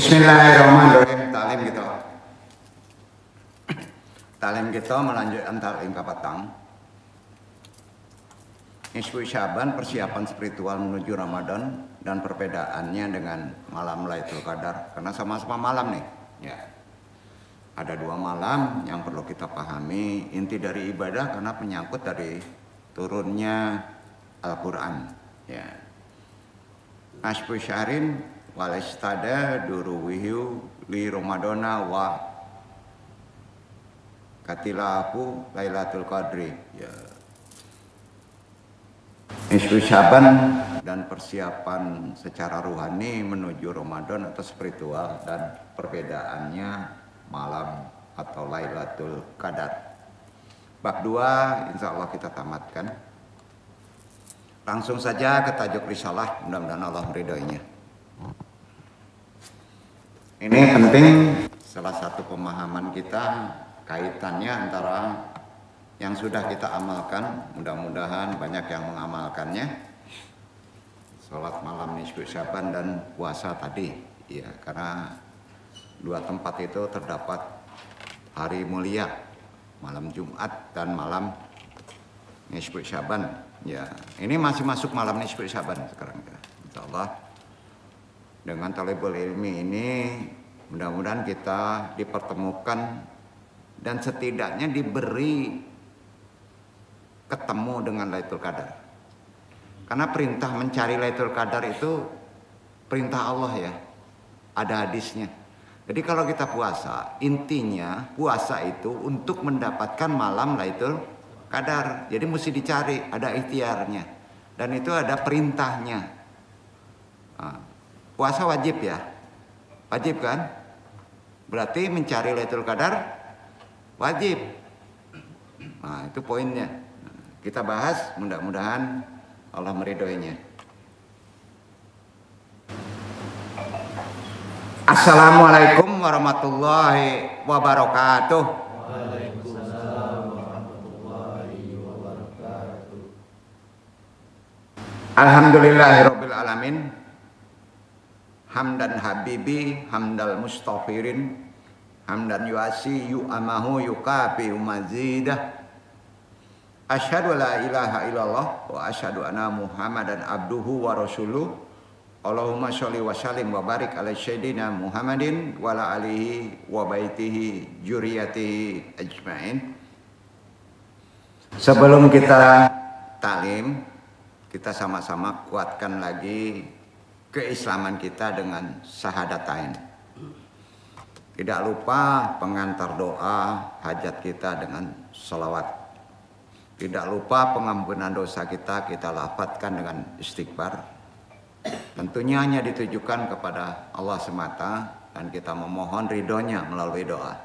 Bismillahirrahmanirrahim. Talim kita melanjutkan talim kapatang. Nisfu Syaban, persiapan spiritual menuju Ramadan dan perbedaannya dengan malam Lailatul Qadar, karena sama-sama malam nih. Ya. Ada dua malam yang perlu kita pahami inti dari ibadah karena menyangkut dari turunnya Al-Quran. Ya. Nisfu Syahrin walistada duruwihu li Ramadana wa katilahu Lailatul Qadri. Ya. Nisfu Syaban dan persiapan secara rohani menuju Ramadan atau spiritual dan perbedaannya malam atau Lailatul Qadar. Bab 2 insya Allah kita tamatkan. Langsung saja ke tajuk risalah, mudah-mudahan Allah meridhoinya. Ini penting, salah satu pemahaman kita kaitannya antara yang sudah kita amalkan, mudah-mudahan banyak yang mengamalkannya. Sholat malam nisfu Syaban dan puasa tadi, ya, karena dua tempat itu terdapat hari mulia, malam Jumat dan malam nisfu Syaban. Ya, ini masih masuk malam nisfu Syaban sekarang, insya Allah. Dengan talibul ilmi ini, mudah-mudahan kita dipertemukan dan setidaknya diberi ketemu dengan Lailatul Qadar. Karena perintah mencari Lailatul Qadar itu perintah Allah ya. Ada hadisnya. Jadi kalau kita puasa, intinya puasa itu untuk mendapatkan malam Lailatul Qadar. Jadi mesti dicari, ada ikhtiarnya. Dan itu ada perintahnya. Nah, puasa wajib ya. Wajib kan? Berarti mencari Lailatul Qadar wajib. Nah, itu poinnya. Kita bahas, mudah-mudahan Allah meridhoinya. Assalamualaikum warahmatullahi wabarakatuh. Waalaikumsalam warahmatullahi wabarakatuh. Alhamdulillahirabbil alamin. Hamdan habibi, hamdal mustaghfirin, hamdan yuasi yu'amahu yukafi umazidah. Asyhadu la ilaha illallah wa asyhadu anna Muhammadan abduhu wa rasuluh. Allahumma sholli wa sallim wa barik ala sayyidina Muhammadin wa ala alihi wa baitihi dzurriyyatihi ajmain. Sebelum kita taklim, kita sama-sama kuatkan lagi keislaman kita dengan syahadatain. Tidak lupa pengantar doa hajat kita dengan sholawat. Tidak lupa pengampunan dosa kita lafadzkan dengan istighfar. Tentunya hanya ditujukan kepada Allah semata dan kita memohon ridhonya melalui doa.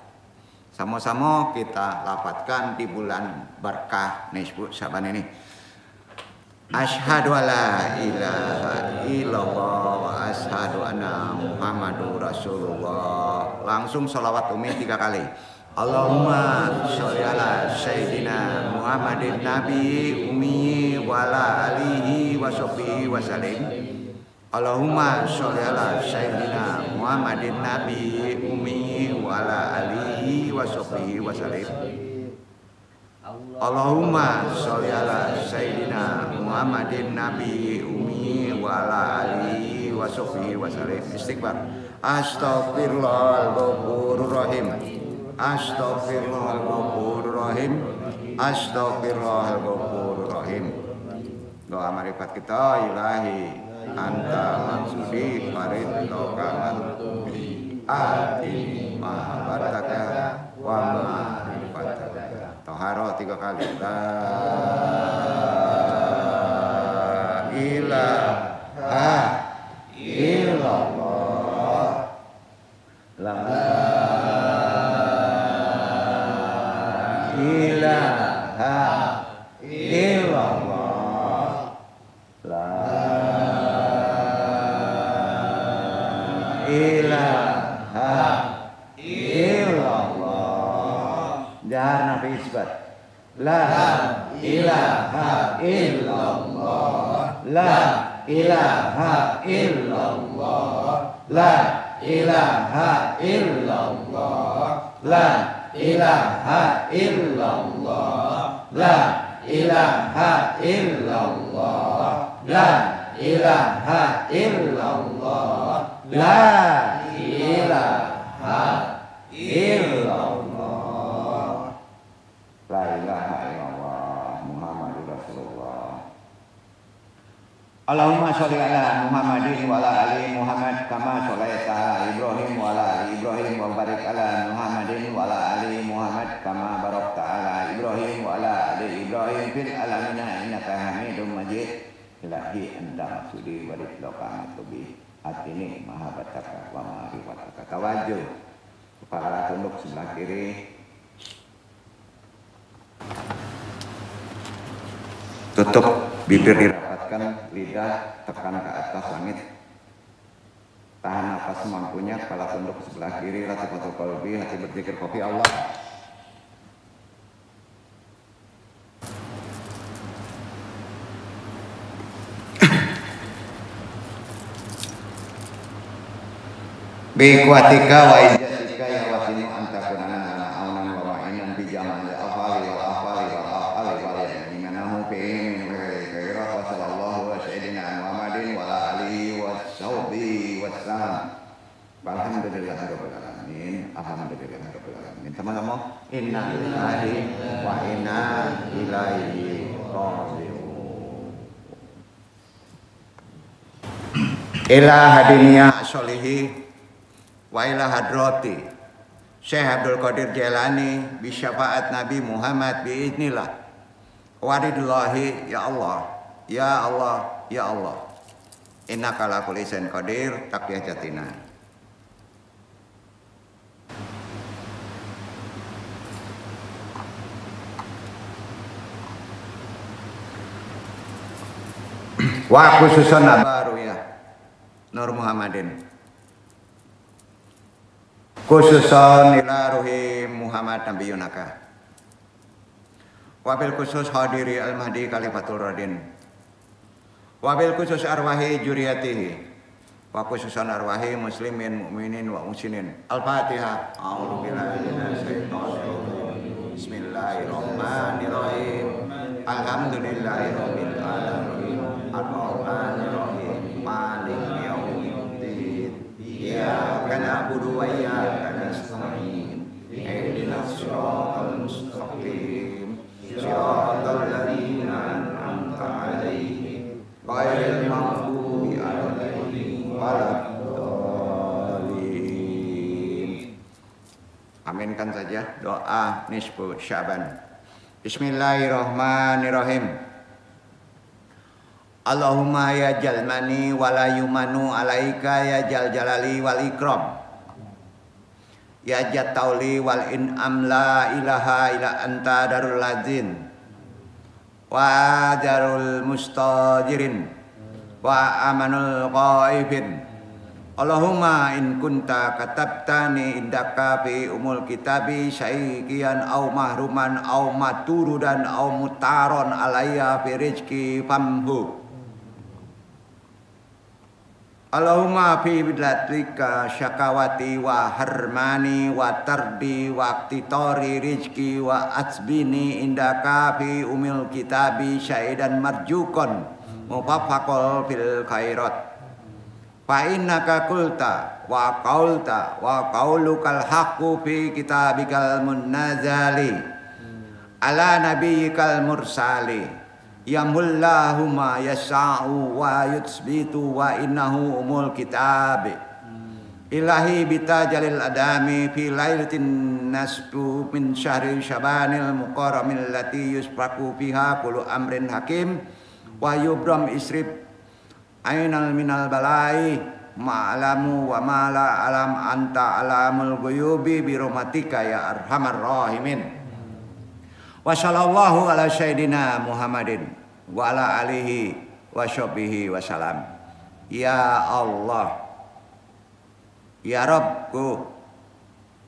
Sama-sama kita lafadzkan di bulan berkah nisfu Syaban ini. Asyhadu alla ilaha illallah wa asyhadu anna Muhammadur Rasulullah. Langsung sholawat umi 3 kali. Allahumma sholli ala sayyidina Muhammadin nabi ummi wa ala alihi wa sahbihi wa sallim. Allahumma sholli ala sayyidina Muhammadin nabi ummi wa ala alihi wa sahbihi wa sallim. Allahumma sholli ala sayyidina Muhammadin nabi ummi wa ala alihi wa sahbihi wa sallim. Istighfar. Astaghfirullahal rahim. Astaghfirullahaladzim. Astaghfirullahaladzim. Doa marifat kita, ilahi anta maksudi farid tokaman atini mahabataka wa marifataka. Toharo 3 kali. La ilaha illallah. La ilaha illallah. La ilaha illallah. Jahar nabi isbat. La ilaha illallah. La ilaha illallah. La ilaha illallah, la ilaha illallah, la ilaha illallah, la ilaha illallah, la ilaha illallah, la ilaha illallah Muhammadur Rasulullah. Allahumma sholli ala Muhammadin wa ala ali Muhammad kama sholaita ala Ibrahim wa ala ali Ibrahim wa barik ala Muhammadin wa ala ali Muhammad kama barakta ala Ibrahim wa ala ali Ibrahim fil alamin innaka Hamidum Majid. Ilahi anta maksudi wa ridlaka matubi atini mahabbataka wa ma'rifataka. Tawajuh, kepala tunduk sebelah kiri, tutup bibir dirapatkan, lidah tekan ke atas langit, tahan nafas semampunya, kepala tunduk sebelah kiri, ratifatul qalbi, hati berzikir kopi Allah. Biqwatika wa ijatika ya wasinu anta kunana lana aunan wa wa'inan bijamal al-afali wal afali wal afali wal yamanahu bi'in min ghairi wa sallallahu wa sayyidina Muhammadin wa ala alihi wa sahbihi wa sallam. Alhamdulillah rabbil alamin. Alhamdulillah rabbil alamin. Sama-sama. Inna lillahi wa inna ilaihi raji'un. Ila hadiniyah sholihi wa ila hadrati Syekh Abdul Qadir Jailani bi syafaat Nabi Muhammad bi idznillah waridillahi ya Allah ya Allah ya Allah innaka ala kulli syai'in qadir taqiyah jatina. Wa khususan baru ya Nur Muhammadin khususon ila ruhi Muhammad Nabi Yunaka wabil khusus hadiri al-mahdi kalifatul radin wabil khusus arwahi juriyatihi wa khususon arwahi muslimin mu'minin wa musinin. Al-Fatihah. A'udzubillahi minasyaitonir bismillahirrahmanirrahim alhamdulillahi rabbil alamin ar-rahmanir rahim maliki yaumiddin iyyaka na'budu wa iyyaka nasta'in ihdinas siratal mustaqim siratal ladzina an'amta 'alaihim ghairil maghdubi 'alaihim waladdallin. Aminkan saja doa nisfu Syaban. Bismillahirrahmanirrahim. Allahumma ya jalmani wala yumanu alaika ya jal jalali wal ikram ya jatauli wal in'am la ilaha illa anta darul lazin wa darul mustajirin wa amanul ghaibin. Allahumma in kunta katabtani indaka fi umul kitabi syaiqiyan au mahruman au maturudan au mutaron alayya fi rizki famhu. Allahumma fi bidlatika syakawati wa harmani wa tardi wa aktitori rizki wa atsbini indaka fi umil kitabi syaidan marjukon mufafakol fil khairat. Fa innaka qulta wa qaulukal haqqu fi kitabikal munnazali ala nabiyyikal mursali yamullahu ma yasha'u wa yutsbitu wa innahu umul kitab ilahi bitajalil adami fi lailatin nasbu min syahri syabanil muqarramil lati yusfaku fiha kullu amrin hakim wa yubram isrib ainal minal balai ma'alamu wa ma'ala alam anta alamul ghuyubi birahmatika ya arhamar rahimin. Wa sallallahu ala sayyidina Muhammadin wa ala alihi wa sahbihi wa salam. Ya Allah, ya Rabbku,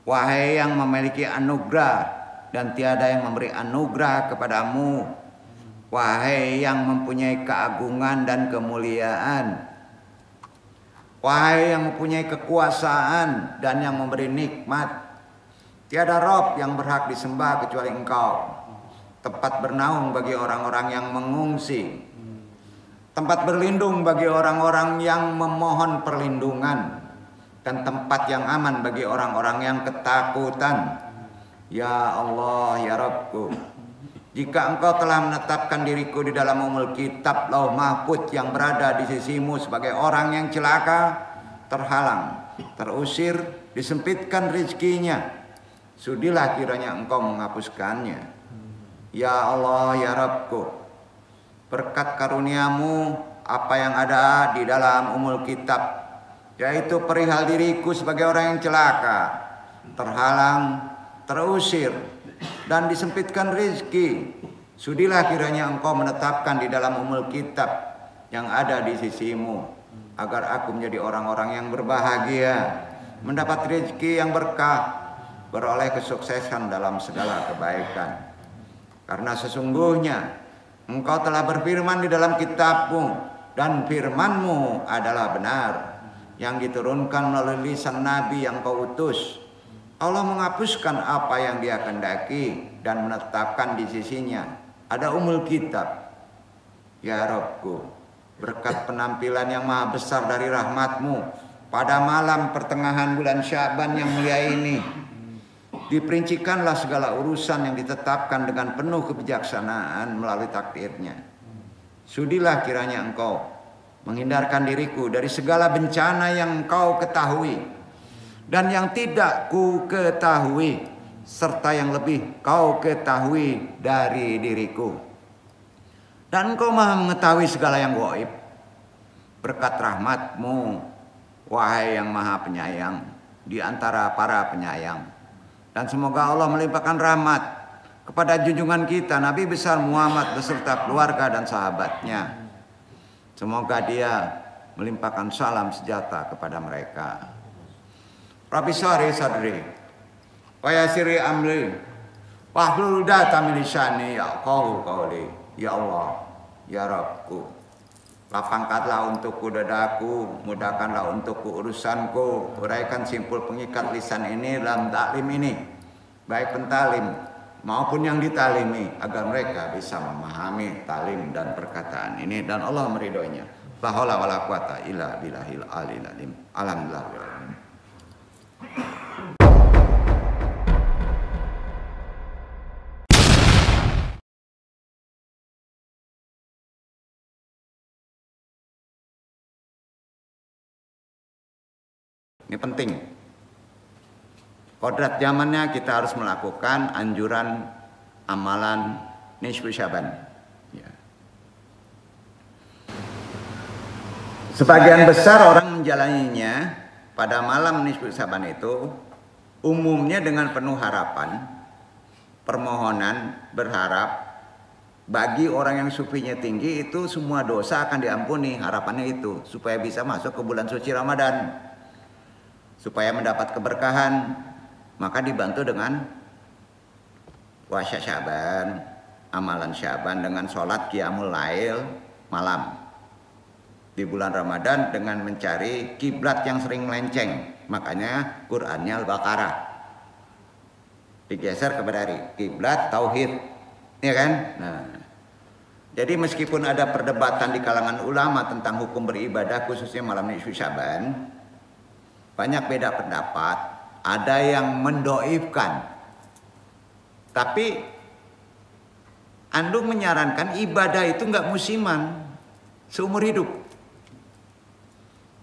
wahai yang memiliki anugerah dan tiada yang memberi anugerah kepadamu, wahai yang mempunyai keagungan dan kemuliaan, Wahai yang mempunyai kekuasaan dan yang memberi nikmat, tiada Rob yang berhak disembah kecuali Engkau. Tempat bernaung bagi orang-orang yang mengungsi, tempat berlindung bagi orang-orang yang memohon perlindungan, dan tempat yang aman bagi orang-orang yang ketakutan. Ya Allah, ya Rabbku, jika Engkau telah menetapkan diriku di dalam umul kitab Lauh Mahfuz yang berada di sisimu sebagai orang yang celaka, terhalang, terusir, disempitkan rezekinya, sudilah kiranya Engkau menghapuskannya. Ya Allah, ya Rabbku, berkat karuniamu apa yang ada di dalam umul kitab, yaitu perihal diriku sebagai orang yang celaka, terhalang, terusir, dan disempitkan rezeki, sudilah kiranya Engkau menetapkan di dalam umul kitab yang ada di sisimu, agar aku menjadi orang-orang yang berbahagia, mendapat rezeki yang berkah, beroleh kesuksesan dalam segala kebaikan. Karena sesungguhnya Engkau telah berfirman di dalam kitab-Mu, dan firman-Mu adalah benar, yang diturunkan melalui lisan Nabi yang Kau utus. Allah menghapuskan apa yang Dia kehendaki dan menetapkan di sisinya ada umul kitab. Ya Rabbku, berkat penampilan yang maha besar dari rahmat-Mu pada malam pertengahan bulan Sya'ban yang mulia ini, diperincikanlah segala urusan yang ditetapkan dengan penuh kebijaksanaan melalui takdirnya. Sudilah kiranya Engkau menghindarkan diriku dari segala bencana yang Engkau ketahui dan yang tidak ku ketahui, serta yang lebih Kau ketahui dari diriku. Dan Engkau maha mengetahui segala yang gaib. Berkat rahmat-Mu, wahai yang maha penyayang di antara para penyayang. Dan semoga Allah melimpahkan rahmat kepada junjungan kita Nabi besar Muhammad beserta keluarga dan sahabatnya. Semoga Dia melimpahkan salam sejahtera kepada mereka. Rabbi shrah sadri wa yassir amri wahlul 'uqdatam min lisani yafqahu qawli. Ya Allah, ya Rabbku, lapangkanlah untukku dadaku, mudahkanlah untukku urusanku, uraikan simpul pengikat lisan ini dalam taklim ini, baik pentalim maupun yang ditalimi, agar mereka bisa memahami talim dan perkataan ini dan Allah meridhoinya. La haula wala quwata illa billahil aliyil azim. Alhamdulillah. Ini penting. Kodrat zamannya kita harus melakukan anjuran amalan nisfu Sya'ban. Ya. Sebagian besar orang menjalaninya pada malam nisfu Sya'ban itu umumnya dengan penuh harapan, permohonan, berharap bagi orang yang sufinya tinggi itu semua dosa akan diampuni. Harapannya itu supaya bisa masuk ke bulan suci Ramadan, supaya mendapat keberkahan, maka dibantu dengan puasa Sya'ban, amalan Sya'ban dengan sholat qiyamul lail malam di bulan Ramadan dengan mencari kiblat yang sering melenceng. Makanya Qur'annya Al-Baqarah digeser kepada kiblat tauhid, ya kan? Nah, jadi meskipun ada perdebatan di kalangan ulama tentang hukum beribadah khususnya malam nisfu Sya'ban, banyak beda pendapat, ada yang mendoifkan. Tapi Andung menyarankan ibadah itu nggak musiman, seumur hidup.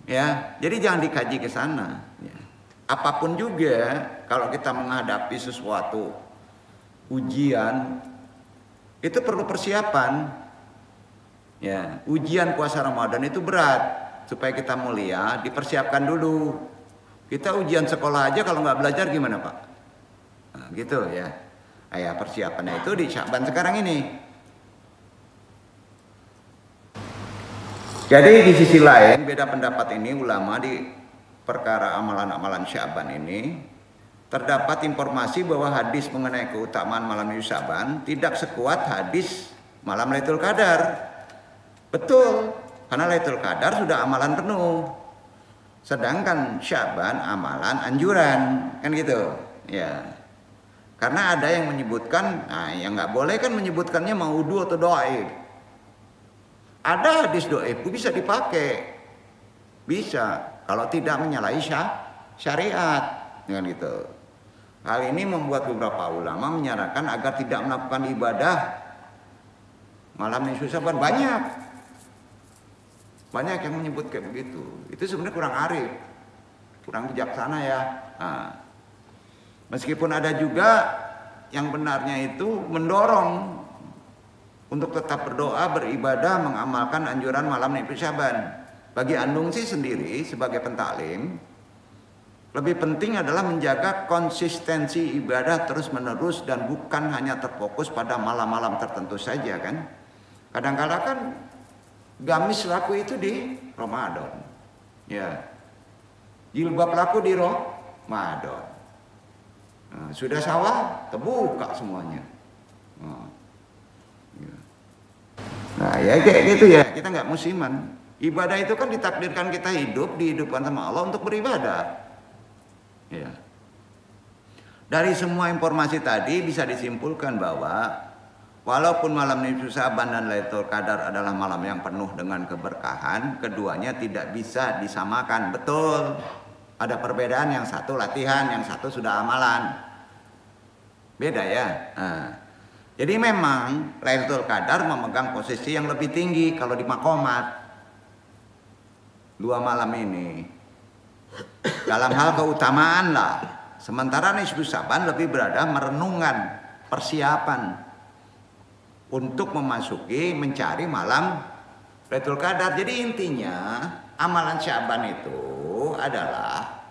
Ya, jadi jangan dikaji ke sana. Ya. Apapun juga, kalau kita menghadapi sesuatu ujian, itu perlu persiapan. Ya, ujian puasa Ramadan itu berat, supaya kita mulia, dipersiapkan dulu. Kita ujian sekolah aja kalau nggak belajar gimana Pak? Nah, gitu ya. Ayah persiapannya itu di Sya'ban sekarang ini. Jadi di sisi lain beda pendapat ini ulama di perkara amalan-amalan Sya'ban ini. Terdapat informasi bahwa hadis mengenai keutamaan malam Sya'ban tidak sekuat hadis malam Lailatul Qadar. Betul, karena Lailatul Qadar sudah amalan penuh. Sedangkan Syaban amalan anjuran, kan gitu. Ya. Karena ada yang menyebutkan, nah yang nggak boleh kan menyebutkannya maudhu atau dhaif. Ada hadis dhaif bisa dipakai. Bisa kalau tidak menyalahi syariat, dengan gitu. Hal ini membuat beberapa ulama menyarankan agar tidak melakukan ibadah malam nisfu Syaban. Banyak yang menyebut kayak begitu. Itu sebenarnya kurang arif, kurang bijaksana ya. Nah, meskipun ada juga yang benarnya itu mendorong untuk tetap berdoa, beribadah, mengamalkan anjuran malam nisfu Syaban. Bagi An-Nungsi sendiri sebagai pentaklim, lebih penting adalah menjaga konsistensi ibadah terus-menerus dan bukan hanya terfokus pada malam-malam tertentu saja kan. Kadang-kadang kan gamis laku itu di Ramadan. Ya. Jilbab laku di Ramadan. Nah, sudah sawah terbuka semuanya. Nah, ya kayak gitu ya. Kita nggak musiman. Ibadah itu kan ditakdirkan kita hidup, dihidupkan sama Allah untuk beribadah. Ya. Dari semua informasi tadi bisa disimpulkan bahwa walaupun malam nisfu Syaban dan Lailatul Qadar adalah malam yang penuh dengan keberkahan, keduanya tidak bisa disamakan. Betul. Ada perbedaan, yang satu latihan, yang satu sudah amalan. Beda ya. Nah, jadi memang Lailatul Qadar memegang posisi yang lebih tinggi kalau di Maqamat. 2 malam ini dalam hal keutamaan lah. Sementara nisfu Syaban lebih berada merenungan, persiapan untuk memasuki mencari malam Lailatul Qadar. Jadi intinya amalan Syaban itu adalah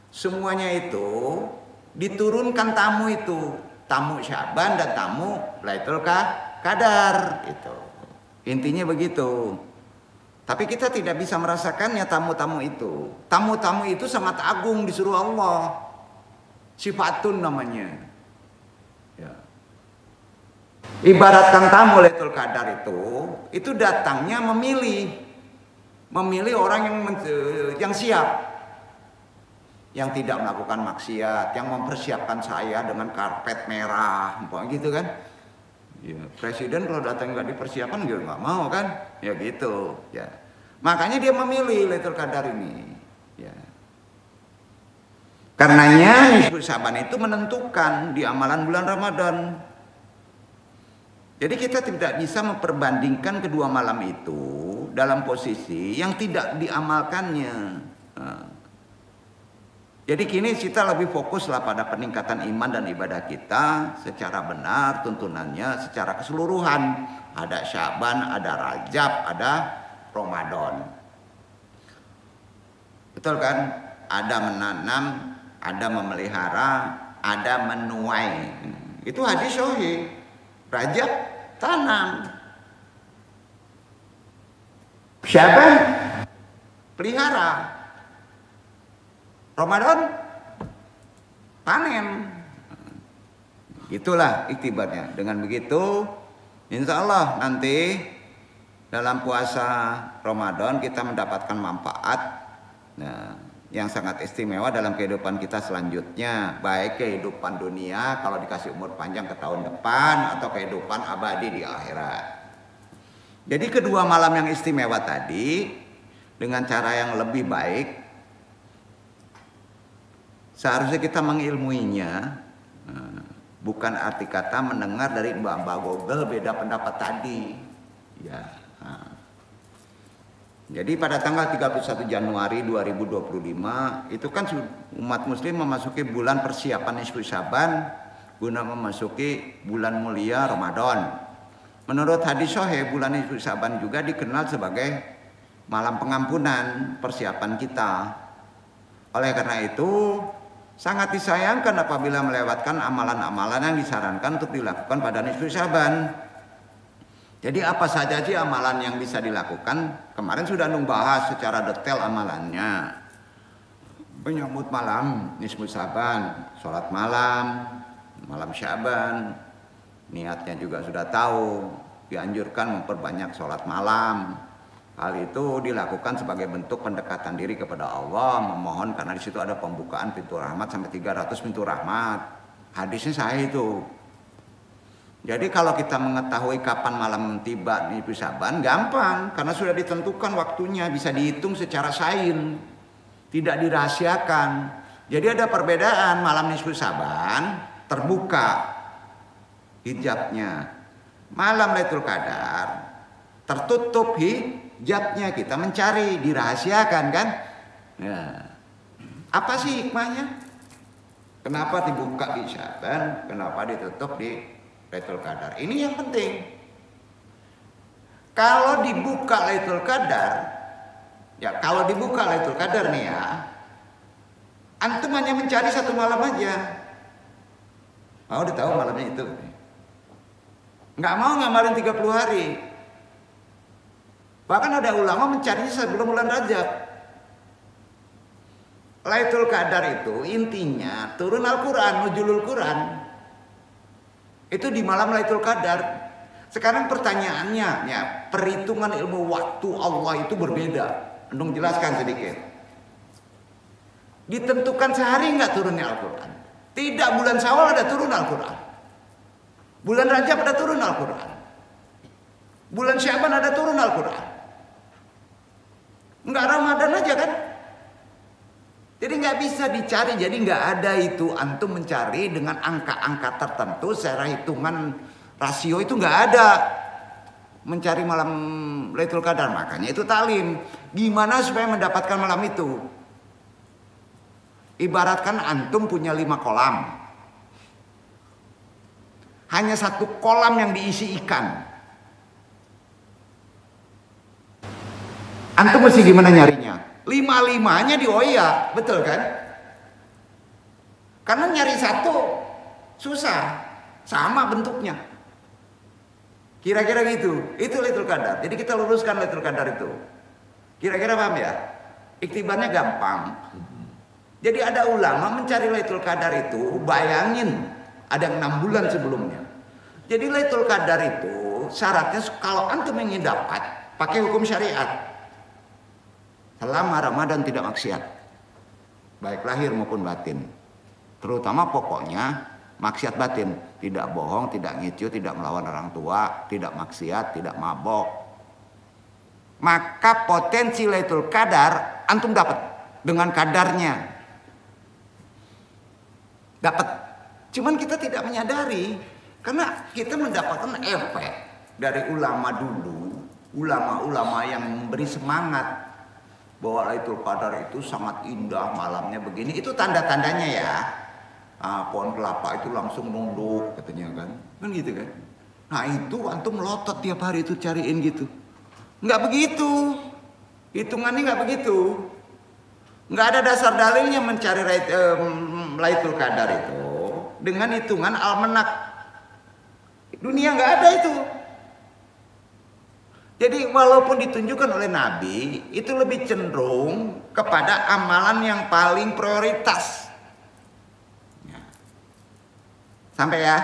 semuanya itu diturunkan tamu itu, tamu Syaban dan tamu Lailatul Qadar itu. Intinya begitu. Tapi kita tidak bisa merasakannya tamu-tamu itu. Tamu-tamu itu sangat agung disuruh Allah. Sifatun namanya. Ya. Ibaratkan tamu Lailatul Qadar itu datangnya memilih orang yang siap, yang tidak melakukan maksiat, yang mempersiapkan saya dengan karpet merah, gitu kan? Ya, presiden kalau datang nggak dipersiapkan juga nggak mau kan? Ya gitu. Ya, makanya dia memilih Lailatul Qadar ini. Ya. Karenanya nisfu Syaban itu menentukan di amalan bulan Ramadan. Jadi kita tidak bisa memperbandingkan kedua malam itu dalam posisi yang tidak diamalkannya. Nah. Jadi kini kita lebih fokuslah pada peningkatan iman dan ibadah kita secara benar, tuntunannya secara keseluruhan. Ada Syaban, ada Rajab, ada Ramadan. Betul kan? Ada menanam, ada memelihara, ada menuai. Itu hadis sahih. Rajab tanam, Syaban pelihara, Ramadan panen. Itulah iktibarnya. Dengan begitu insya Allah nanti dalam puasa Ramadan kita mendapatkan manfaat yang sangat istimewa dalam kehidupan kita selanjutnya, baik kehidupan dunia kalau dikasih umur panjang ke tahun depan atau kehidupan abadi di akhirat. Jadi kedua malam yang istimewa tadi dengan cara yang lebih baik seharusnya kita mengilmuinya, bukan arti kata mendengar dari mbak-mbak Google beda pendapat tadi. Ya. Jadi pada tanggal 31 Januari 2025 itu kan umat muslim memasuki bulan persiapan nisfu Syaban guna memasuki bulan mulia Ramadan. Menurut hadis sahih, bulan nisfu Syaban juga dikenal sebagai malam pengampunan, persiapan kita. Oleh karena itu sangat disayangkan apabila melewatkan amalan-amalan yang disarankan untuk dilakukan pada nisfu Syaban. Jadi apa saja sih amalan yang bisa dilakukan? Kemarin sudah bahas secara detail amalannya. Menyambut malam nisfu Syaban, sholat malam, malam Syaban. Niatnya juga sudah tahu, dianjurkan memperbanyak sholat malam. Hal itu dilakukan sebagai bentuk pendekatan diri kepada Allah, memohon karena di situ ada pembukaan pintu rahmat sampai 300 pintu rahmat. Hadisnya sahih itu. Jadi kalau kita mengetahui kapan malam tiba nisfu Syaban gampang karena sudah ditentukan waktunya, bisa dihitung secara sains, tidak dirahasiakan. Jadi ada perbedaan malam nisfu Syaban terbuka hijabnya. Malam Lailatul Qadar tertutup hijabnya, kita mencari, dirahasiakan kan? Ya. Apa sih hikmahnya? Kenapa dibuka di Syaban? Kenapa ditutup di Lailatul Qadar? Ini yang penting. Kalau dibuka Lailatul Qadar, ya kalau dibuka Lailatul Qadar nih ya, antum hanya mencari satu malam aja. Mau tahu malamnya itu? Nggak mau ngamalin 30 hari. Bahkan ada ulama mencarinya sebelum bulan Rajab. Lailatul Qadar itu intinya turun Al-Quran, nuzulul Quran. Itu di malam Lailatul Qadar. Sekarang pertanyaannya, ya, perhitungan ilmu waktu Allah itu berbeda. Andung jelaskan sedikit. Ditentukan sehari nggak turunnya Al-Quran. Tidak, bulan Syawal ada turun Al-Quran. Bulan Rajab ada turun Al-Quran. Bulan Syaban ada turun Al-Quran. Enggak Ramadan aja kan? Jadi nggak bisa dicari. Jadi nggak ada itu antum mencari dengan angka-angka tertentu secara hitungan rasio, itu nggak ada. Mencari malam Lailatul Qadar, makanya itu talim. Gimana supaya mendapatkan malam itu? Ibaratkan antum punya 5 kolam. Hanya 1 kolam yang diisi ikan. Antum mesti gimana nyarinya? 5-5-nya dioyak, betul kan? Karena nyari 1 susah, sama bentuknya. Kira-kira gitu. Itu Lailatul Qadar. Jadi kita luruskan Lailatul Qadar itu. Kira-kira paham ya? Iktibarnya gampang. Jadi ada ulama mencari Lailatul Qadar itu, bayangin. Ada 6 bulan sebelumnya. Jadi Lailatul Qadar itu syaratnya kalau antum ingin dapat pakai hukum syariat. Selama Ramadan tidak maksiat. Baik lahir maupun batin. Terutama pokoknya maksiat batin. Tidak bohong, tidak ngicu, tidak melawan orang tua, tidak maksiat, tidak mabok. Maka potensi Lailatul Qadar antum dapat dengan kadarnya. Dapat. Cuman kita tidak menyadari karena kita mendapatkan efek dari ulama dulu, ulama-ulama yang memberi semangat bahwa Lailatul Qadar itu sangat indah, malamnya begini. Itu tanda-tandanya ya. Pohon kelapa itu langsung nunduk katanya kan gitu kan. Nah itu antum melotot tiap hari itu cariin gitu. Nggak begitu, hitungannya nggak begitu. Nggak ada dasar dalilnya mencari Lailatul Qadar itu dengan hitungan almanak dunia, nggak ada itu. Jadi walaupun ditunjukkan oleh Nabi, itu lebih cenderung kepada amalan yang paling prioritas. Sampai ya.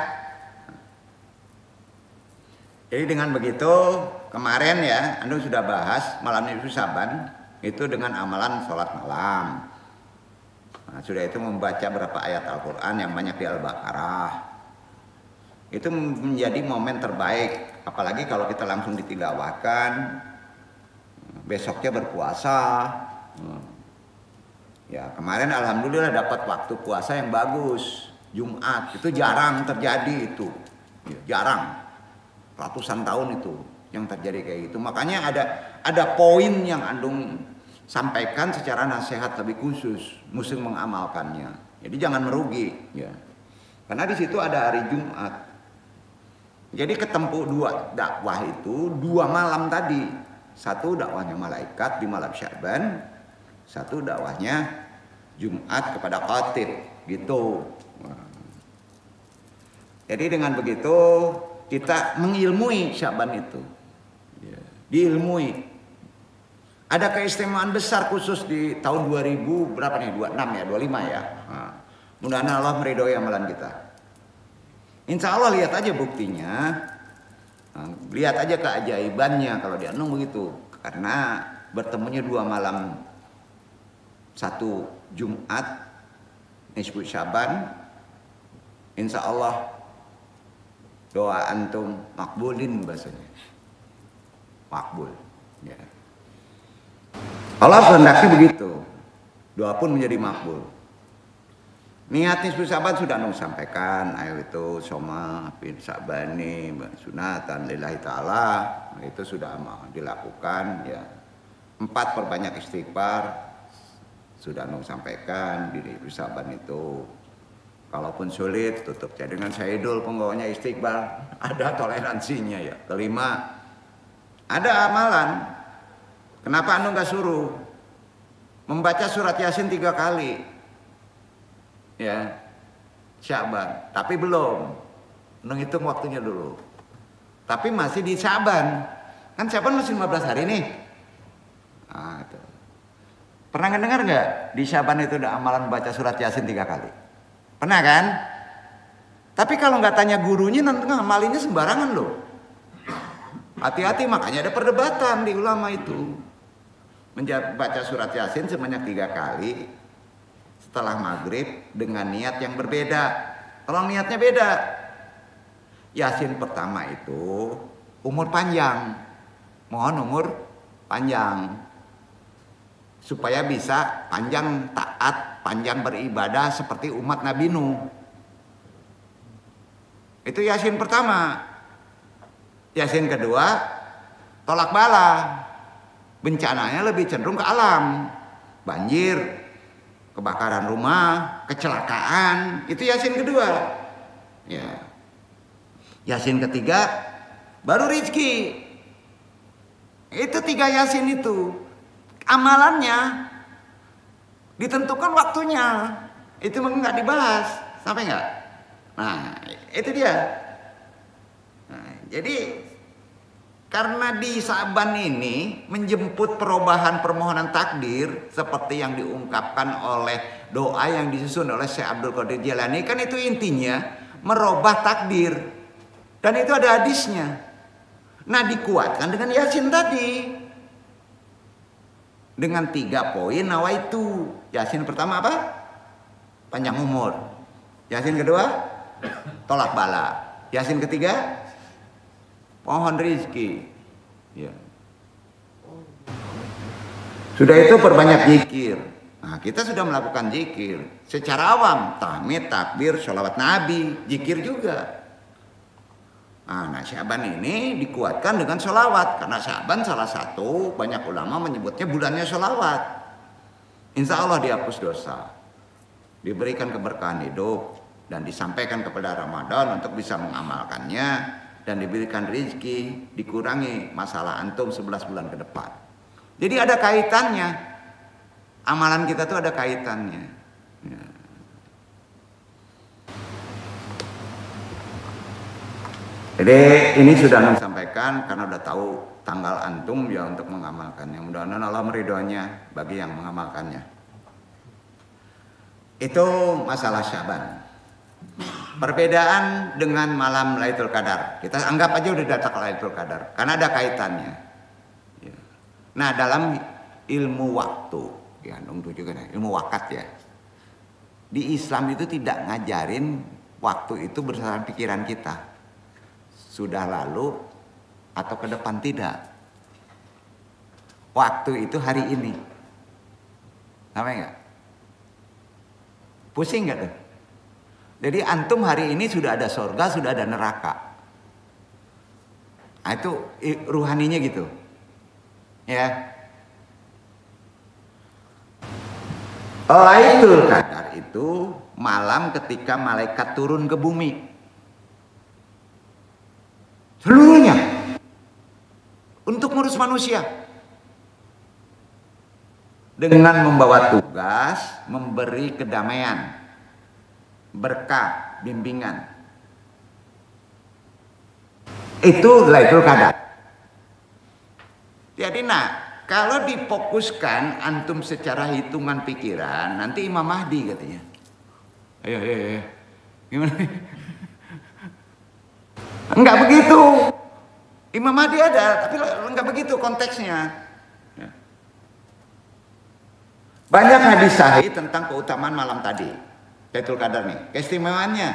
Jadi dengan begitu kemarin ya, Anda sudah bahas malam nisfu Syaban itu dengan amalan sholat malam. Nah, sudah itu membaca berapa ayat Al-Quran yang banyak di Al-Baqarah. Itu menjadi momen terbaik. Apalagi kalau kita langsung ditilawahkan. Besoknya berpuasa. Ya kemarin alhamdulillah dapat waktu puasa yang bagus. Jumat. Itu jarang terjadi itu. Ya, jarang. Ratusan tahun itu yang terjadi kayak gitu. Makanya ada poin yang Andung sampaikan secara nasihat lebih khusus, mesti mengamalkannya. Jadi jangan merugi, ya. Karena di situ ada hari Jumat. Jadi ketempuh 2 dakwah itu 2 malam tadi. 1 dakwahnya malaikat di malam Syaban, 1 dakwahnya Jumat kepada khatib, gitu. Jadi dengan begitu kita mengilmui Syaban itu, diilmui. Ada keistimewaan besar khusus di tahun 2000 berapa nih? 26 ya, 25 ya. Nah, mudah-mudahan Allah meridhoi amalan kita. Insya Allah lihat aja buktinya. Nah, lihat aja keajaibannya kalau di Anung begitu. Karena bertemunya 2 malam, 1 Jumat nisfu Syaban, insya Allah doa antum makbulin bahasanya, makbul ya. Allah kehendaki begitu, doa pun menjadi makbul. Niat nisfu Syaban sudah Anu sampaikan, ayo itu soma bin Syabani sunatan lillahi ta'ala, itu sudah dilakukan ya. 4 perbanyak istighfar sudah Anu sampaikan di nisfu Syaban itu. Kalaupun sulit tutup dengan syahidul penggawanya istighfar, ada toleransinya ya. Kelima, ada amalan. Kenapa Anu nggak suruh membaca surat Yasin 3 kali? Ya, Syaban, tapi belum menghitung waktunya dulu. Tapi masih di Syaban, kan Syaban masih 15 hari nih. Nah, itu. Pernah dengar nggak di Syaban itu ada amalan baca surat Yasin 3 kali? Pernah kan? Tapi kalau nggak tanya gurunya nanti ngamalinnya sembarangan loh. Hati-hati, makanya ada perdebatan di ulama itu. Baca surat Yasin sebanyak 3 kali setelah maghrib dengan niat yang berbeda. Kalau niatnya beda, Yasin pertama itu umur panjang, mohon umur panjang, supaya bisa panjang taat, panjang beribadah seperti umat Nabi Nuh. Itu Yasin pertama. Yasin kedua, tolak bala, bencananya lebih cenderung ke alam, banjir, kebakaran rumah, kecelakaan, itu Yasin kedua. Ya. Yasin ketiga baru rizki. Itu 3 Yasin itu. Amalannya ditentukan waktunya. Itu nggak dibahas, sampai nggak? Nah, itu dia. Nah, jadi karena di Syaban ini menjemput perubahan permohonan takdir seperti yang diungkapkan oleh doa yang disusun oleh Syekh Abdul Qadir Jailani, kan itu intinya merubah takdir. Dan itu ada hadisnya. Nah, dikuatkan dengan Yasin tadi. Dengan 3 poin nawaitu. Yasin pertama apa? Panjang umur. Yasin kedua tolak bala. Yasin ketiga pohon rizki ya. Sudah itu perbanyak zikir. Nah, kita sudah melakukan zikir secara awam, tahmid, takbir, sholawat Nabi, zikir juga. Nah, Syaban ini dikuatkan dengan sholawat, karena Syaban salah satu banyak ulama menyebutnya bulannya sholawat. Insya Allah dihapus dosa, diberikan keberkahan hidup, dan disampaikan kepada Ramadan untuk bisa mengamalkannya, dan diberikan rezeki, dikurangi masalah antum 11 bulan ke depan. Jadi ada kaitannya. Amalan kita tuh ada kaitannya. Ya. Jadi ini sudah Anu sampaikan karena udah tahu tanggal antum ya untuk mengamalkannya. Mudah-mudahan Allah meridhoinya bagi yang mengamalkannya. Itu masalah Syaban. Perbedaan dengan malam Lailatul Qadar. Kita anggap aja udah datang Lailatul Qadar karena ada kaitannya. Ya. Nah, dalam ilmu waktu, ya nunggu juga ilmu wakat ya. Di Islam itu tidak ngajarin waktu itu berdasarkan pikiran kita. Sudah lalu atau ke depan, tidak. Waktu itu hari ini. Sampai enggak? Pusing enggak tuh? Jadi antum hari ini sudah ada surga, sudah ada neraka. Nah, itu ruhaninya gitu. Ya. Lailatul Qadar itu malam ketika malaikat turun ke bumi. Seluruhnya untuk ngurus manusia dengan membawa tugas memberi kedamaian, berkah, bimbingan. Itu Lailatul Qadar. Jadi kalau difokuskan antum secara hitungan pikiran, nanti Imam Mahdi katanya. Ayo. Gimana? Enggak begitu. Imam Mahdi ada, tapi enggak begitu konteksnya. Banyak hadis sahih tentang keutamaan malam tadi, Lailatul Qadar nih. Keistimewaannya,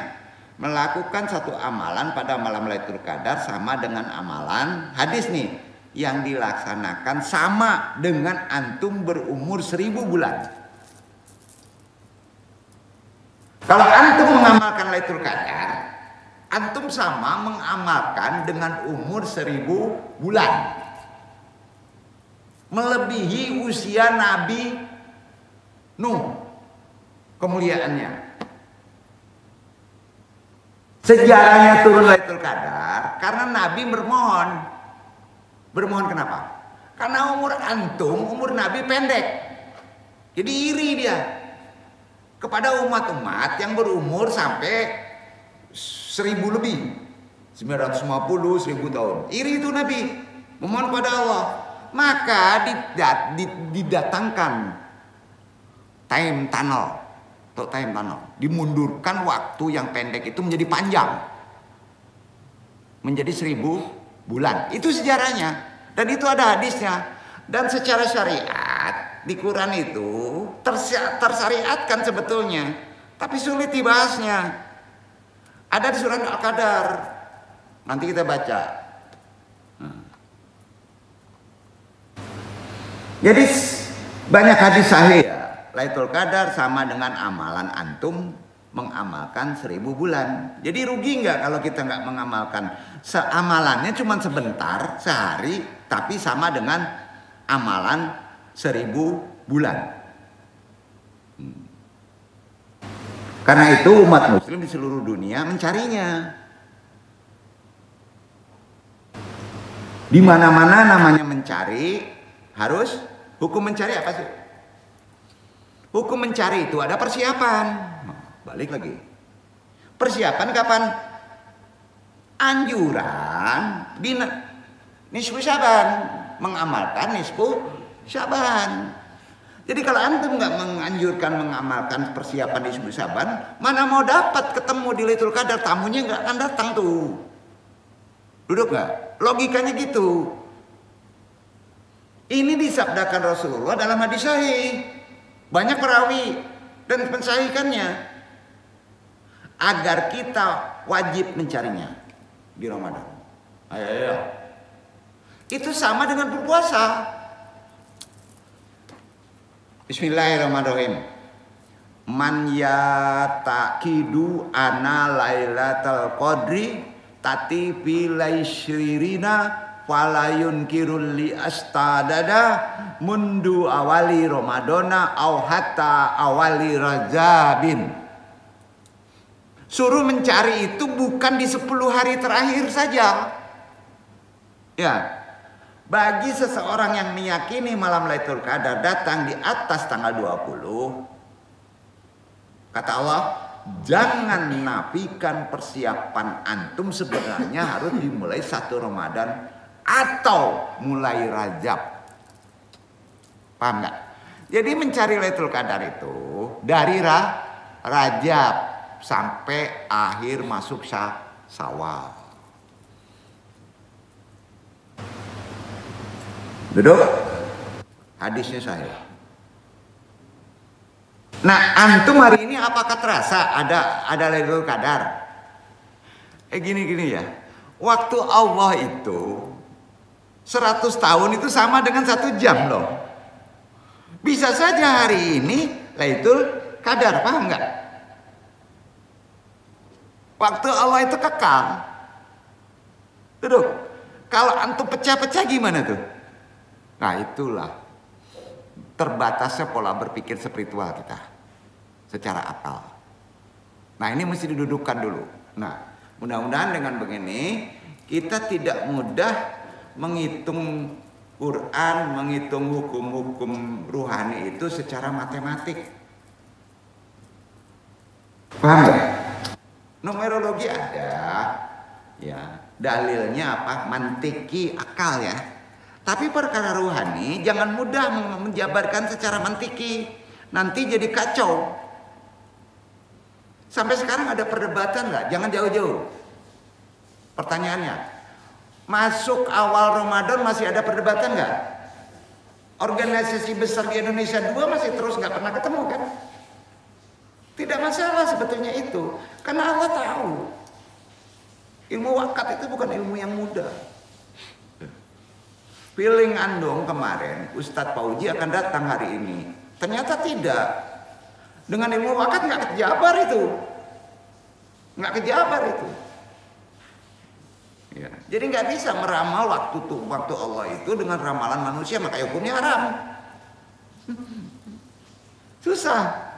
melakukan satu amalan pada malam Lailatul Qadar sama dengan amalan hadis nih, yang dilaksanakan sama dengan antum berumur 1000 bulan. Kalau antum mengamalkan Lailatul Qadar, antum sama mengamalkan dengan umur 1000 bulan. Melebihi usia Nabi Nuh kemuliaannya. Sejarahnya turun Lailatul Qadar karena Nabi bermohon. Bermohon kenapa? Karena umur antum, umur Nabi pendek. Jadi iri dia kepada umat-umat yang berumur sampai 1000 lebih, 950, 1000 tahun. Iri itu Nabi, memohon pada Allah. Maka didatangkan time tunnel, atau time tunnel, dimundurkan waktu yang pendek itu menjadi panjang, menjadi 1000 bulan. Itu sejarahnya, dan itu ada hadisnya. Dan secara syariat di Quran itu tersyariatkan sebetulnya, tapi sulit dibahasnya. Ada di surat Al-Qadar, nanti kita baca. Jadi banyak hadis sahih ya. Lailatul Qadar sama dengan amalan antum mengamalkan 1000 bulan. Jadi rugi nggak kalau kita nggak mengamalkan? Amalannya cuma sebentar, sehari, tapi sama dengan amalan 1000 bulan. Karena itu umat muslim di seluruh dunia mencarinya. Di mana-mana namanya mencari, harus hukum mencari apa sih? Hukum mencari itu ada persiapan. Balik lagi. Persiapan kapan? Anjuran di nisfu Syaban, mengamalkan nisfu Syaban. Jadi kalau antum nggak menganjurkan mengamalkan persiapan nisfu Syaban, mana mau dapat ketemu di Lailatul Qadar, tamunya nggak akan datang tuh. Duduk nggak? Logikanya gitu. Ini disabdakan Rasulullah dalam hadis sahih. Banyak perawi dan mensahihkannya agar kita wajib mencarinya di Ramadan. Ayo. Itu sama dengan berpuasa. Bismillahirrahmanirrahim. Man yataqidu ana lailatul qadri tati bilaisyrina falayun kirul li astadada mundu awali Ramadana au hatta awali Rajabin. Suruh mencari itu bukan di 10 hari terakhir saja. Ya. Bagi seseorang yang meyakini malam Lailatul Qadar datang di atas tanggal 20, kata Allah, jangan nafikan persiapan antum, sebenarnya harus dimulai 1 Ramadan atau mulai Rajab. Paham nggak? Jadi mencari Lailatul Qadar itu dari Rajab sampai akhir masuk Syawal. Duduk. Hadisnya saya. Nah, antum hari ini apakah terasa ada Lailatul Qadar? Gini ya. Waktu Allah itu 100 tahun itu sama dengan 1 jam loh. Bisa saja hari ini Lailatul Qadar, paham nggak? Waktu Allah itu kekal. Duduk. Kalau antum pecah-pecah gimana tuh? Nah itulah terbatasnya pola berpikir spiritual kita secara akal. Nah ini mesti didudukkan dulu. Nah mudah-mudahan dengan begini kita tidak mudah menghitung Quran, menghitung hukum-hukum ruhani itu secara matematik. Paham gak? Numerologi ada, ya dalilnya apa? Mantiki, akal ya. Tapi perkara ruhani jangan mudah menjabarkan secara mantiki, nanti jadi kacau. Sampai sekarang ada perdebatan nggak? Jangan jauh-jauh. Pertanyaannya, masuk awal Ramadan masih ada perdebatan nggak? Organisasi besar di Indonesia 2 masih terus nggak pernah ketemu kan? Tidak masalah sebetulnya itu, karena Allah tahu ilmu wakat itu bukan ilmu yang mudah. Feeling andong kemarin Ustadz Pauji akan datang hari ini, ternyata tidak. Dengan ilmu wakat nggak kejabar itu, nggak kejabar itu. Ya. Jadi nggak bisa meramal waktu Allah itu dengan ramalan manusia, maka hukumnya haram. Susah.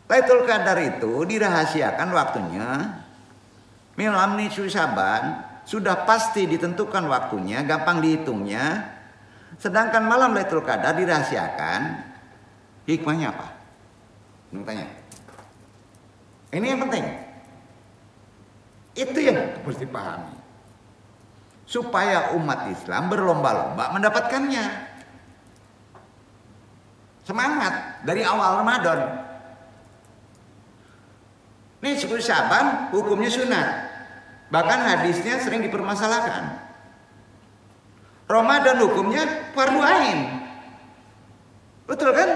Lailatul Qadar itu dirahasiakan waktunya. Malam nisfu Syaban sudah pasti ditentukan waktunya, gampang dihitungnya. Sedangkan malam Lailatul Qadar dirahasiakan. Hikmahnya apa? Tanya. Ini yang penting. Itu yang harus dipahami. Supaya umat Islam berlomba-lomba mendapatkannya. Semangat dari awal Ramadan. Nisfu Syaban hukumnya sunat. Bahkan hadisnya sering dipermasalahkan. Ramadan hukumnya fardu ain. Betul kan?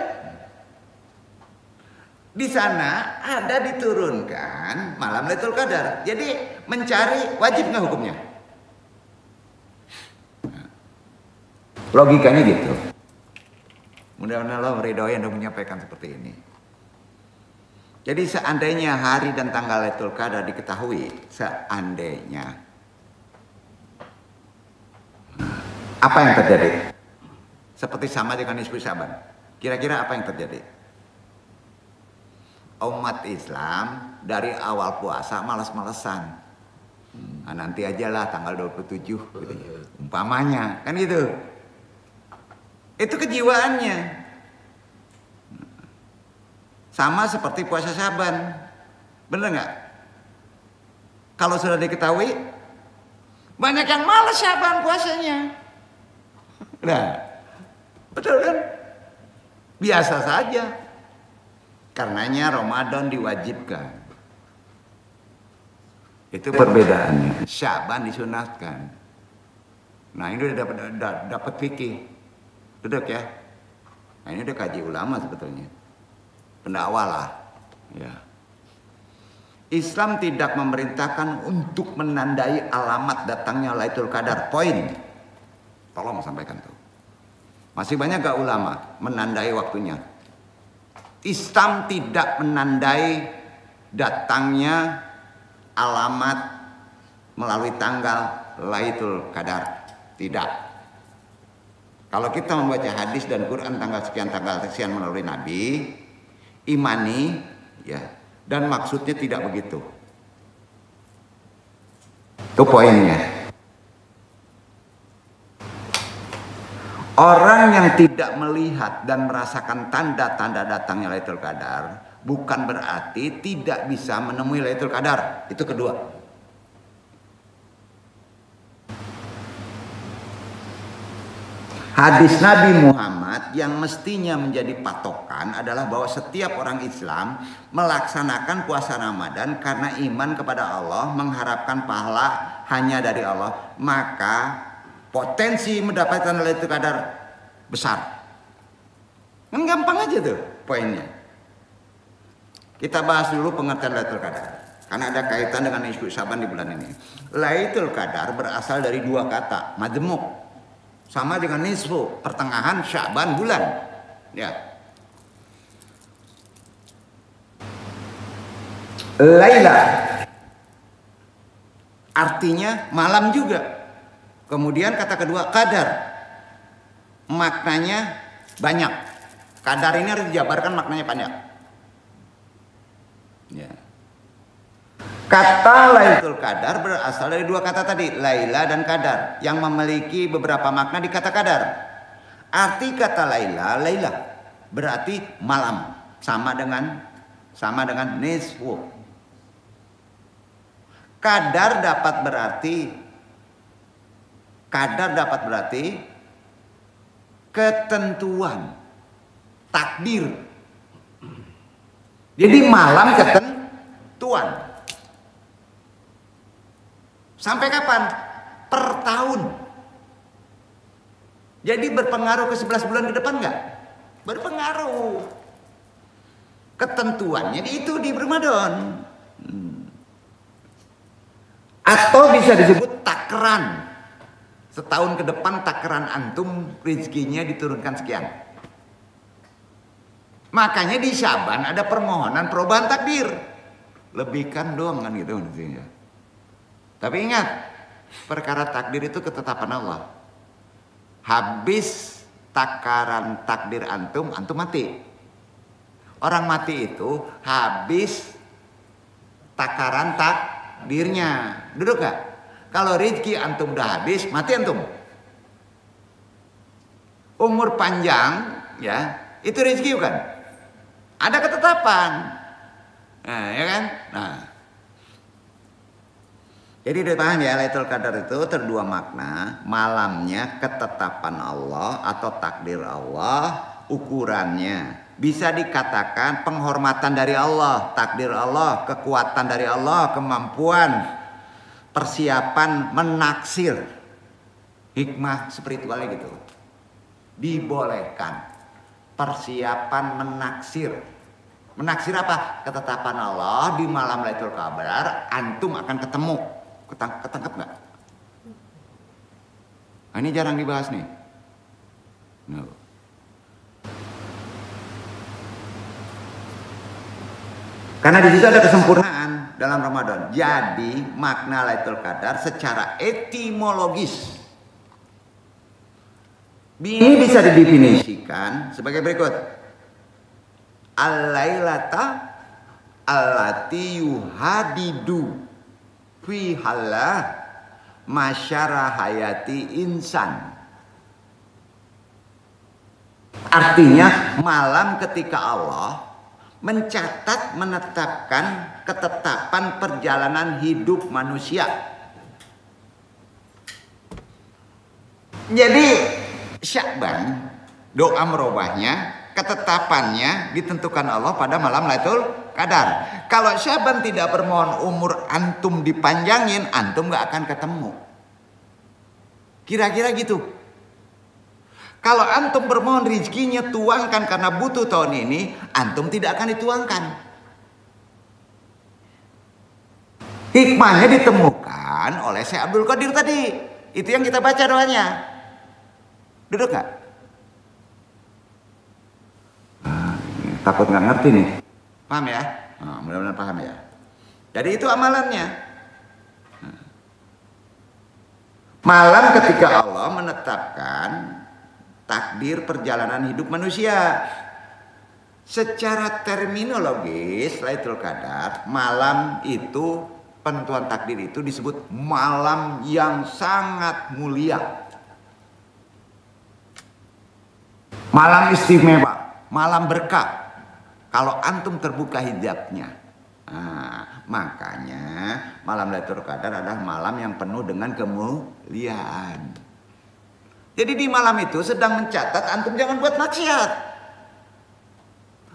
Di sana ada diturunkan malam Lailatul Qadar. Jadi mencari wajib nggak hukumnya? Logikanya gitu. Mudah-mudahan Allah meridhoi Anda menyampaikan seperti ini. Jadi seandainya hari dan tanggal Lailatul Qadar diketahui, seandainya, apa yang terjadi? Seperti sama dengan nisfu Syaban. Kira-kira apa yang terjadi? Umat Islam dari awal puasa malas-malesan. Nah, nanti ajalah tanggal 27 gitu. Umpamanya, kan gitu. Itu kejiwaannya. Sama seperti puasa Syaban. Bener nggak? Kalau sudah diketahui, banyak yang malas Syaban puasanya. Nah, betul kan? Biasa saja. Karenanya Ramadan diwajibkan. Itu perbedaannya. Syaban disunatkan. Nah, ini udah dapat fikih. Duduk ya. Nah, ini udah kaji ulama sebetulnya. Pendakwah lah. Ya. Islam tidak memerintahkan untuk menandai alamat datangnya Lailatul Qadar. Poin. Tolong sampaikan tuh. Masih banyak gak ulama menandai waktunya. Islam tidak menandai datangnya alamat melalui tanggal Lailatul Qadar. Tidak. Kalau kita membaca hadis dan Quran tanggal sekian melalui Nabi, imani ya, dan maksudnya tidak begitu. Itu poinnya. Orang yang tidak melihat dan merasakan tanda-tanda datangnya Lailatul Qadar bukan berarti tidak bisa menemui Lailatul Qadar. Itu kedua. Hadis Nabi Muhammad yang mestinya menjadi patokan adalah bahwa setiap orang Islam melaksanakan puasa Ramadan karena iman kepada Allah, mengharapkan pahala hanya dari Allah, maka potensi mendapatkan Lailatul Qadar besar. Kan gampang aja tuh poinnya. Kita bahas dulu pengertian Lailatul Qadar karena ada kaitan dengan nisfu Syaban di bulan ini. Lailatul Qadar berasal dari dua kata, majmuk, sama dengan nisfu, pertengahan Syaban bulan. Ya. Laila artinya malam juga. Kemudian kata kedua qadar, maknanya banyak. Qadar ini harus dijabarkan maknanya banyak. Ya. Kata Lailatul Qadar berasal dari dua kata tadi, Laila dan Qadar, yang memiliki beberapa makna di kata Qadar. Arti kata Laila, Laila berarti malam, sama dengan nisfu. Qadar dapat berarti ketentuan, takdir. Jadi malam ketentuan. Sampai kapan? Per tahun. Jadi berpengaruh ke 11 bulan ke depan nggak? Berpengaruh. Ketentuannya itu di Ramadan. Atau bisa disebut takran. Setahun ke depan takran antum rezekinya diturunkan sekian. Makanya di Syaban ada permohonan perubahan takdir. Lebihkan doang kan gitu. Tapi ingat, perkara takdir itu ketetapan Allah. Habis takaran takdir antum mati. Orang mati itu habis takaran takdirnya. Duduk gak? Kalau rezeki antum udah habis, mati antum. Umur panjang, ya, itu rezeki bukan? Ada ketetapan. Nah, ya kan? Nah. Jadi udah paham ya, Lailatul Qadar itu terdua makna. Malamnya ketetapan Allah atau takdir Allah, ukurannya bisa dikatakan penghormatan dari Allah, takdir Allah, kekuatan dari Allah, kemampuan, persiapan menaksir, hikmah spiritualnya gitu. Dibolehkan persiapan menaksir. Menaksir apa? Ketetapan Allah di malam Lailatul Qadar antum akan ketemu. Ketangkep nggak? Nah, ini jarang dibahas nih. No. Karena di situ ada kesempurnaan dalam Ramadan. Jadi makna Lailatul Qadar secara etimologis ini bisa didefinisikan sebagai berikut. Al-lailata allati yuhadidu fi halah masyara hayati insan. Artinya malam ketika Allah mencatat, menetapkan ketetapan perjalanan hidup manusia. Jadi Sya'ban, doa merubahnya, ketetapannya ditentukan Allah pada malam Lailatul Qadar. Kalau Sya'ban tidak bermohon umur antum dipanjangin, antum gak akan ketemu. Kira-kira gitu. Kalau antum bermohon rezekinya tuangkan karena butuh tahun ini, antum tidak akan dituangkan. Hikmahnya ditemukan oleh Syekh Abdul Qadir tadi. Itu yang kita baca doanya. Duduk gak? Takut nggak ngerti nih. Paham ya? Nah, mudah-mudahan paham ya. Jadi itu amalannya. Malam ketika Allah menetapkan takdir perjalanan hidup manusia. Secara terminologis Lailatul Qadar, malam itu, penentuan takdir itu disebut malam yang sangat mulia. Malam istimewa, malam berkah. Kalau antum terbuka hijabnya, nah, makanya malam Lailatul Qadar adalah malam yang penuh dengan kemuliaan. Jadi di malam itu sedang mencatat antum jangan buat maksiat.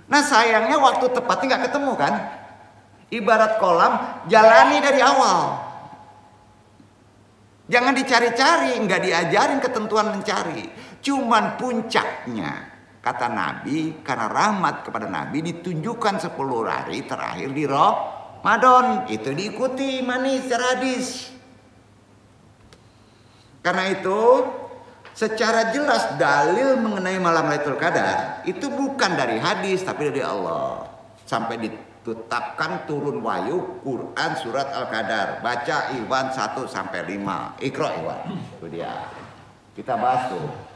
Nah sayangnya waktu tepatnya nggak ketemu kan? Ibarat kolam, jalani dari awal. Jangan dicari-cari, nggak diajarin ketentuan mencari. Cuman puncaknya. Kata Nabi, karena rahmat kepada Nabi ditunjukkan 10 hari terakhir di Ramadan. Itu diikuti manis secara hadis. Karena itu secara jelas dalil mengenai malam Lailatul Qadar itu bukan dari hadis tapi dari Allah. Sampai ditetapkan turun wahyu Quran surat Al-Qadar. Baca Iwan 1-5. Iqra Iwan. Itu dia. Kita bahas tuh.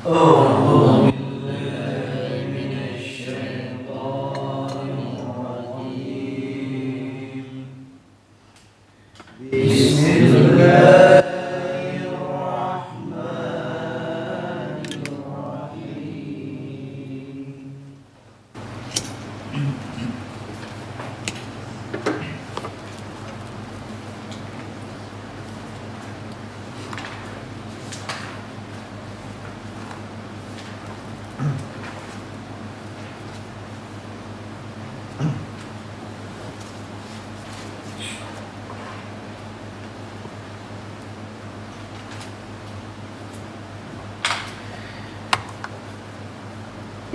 Oh.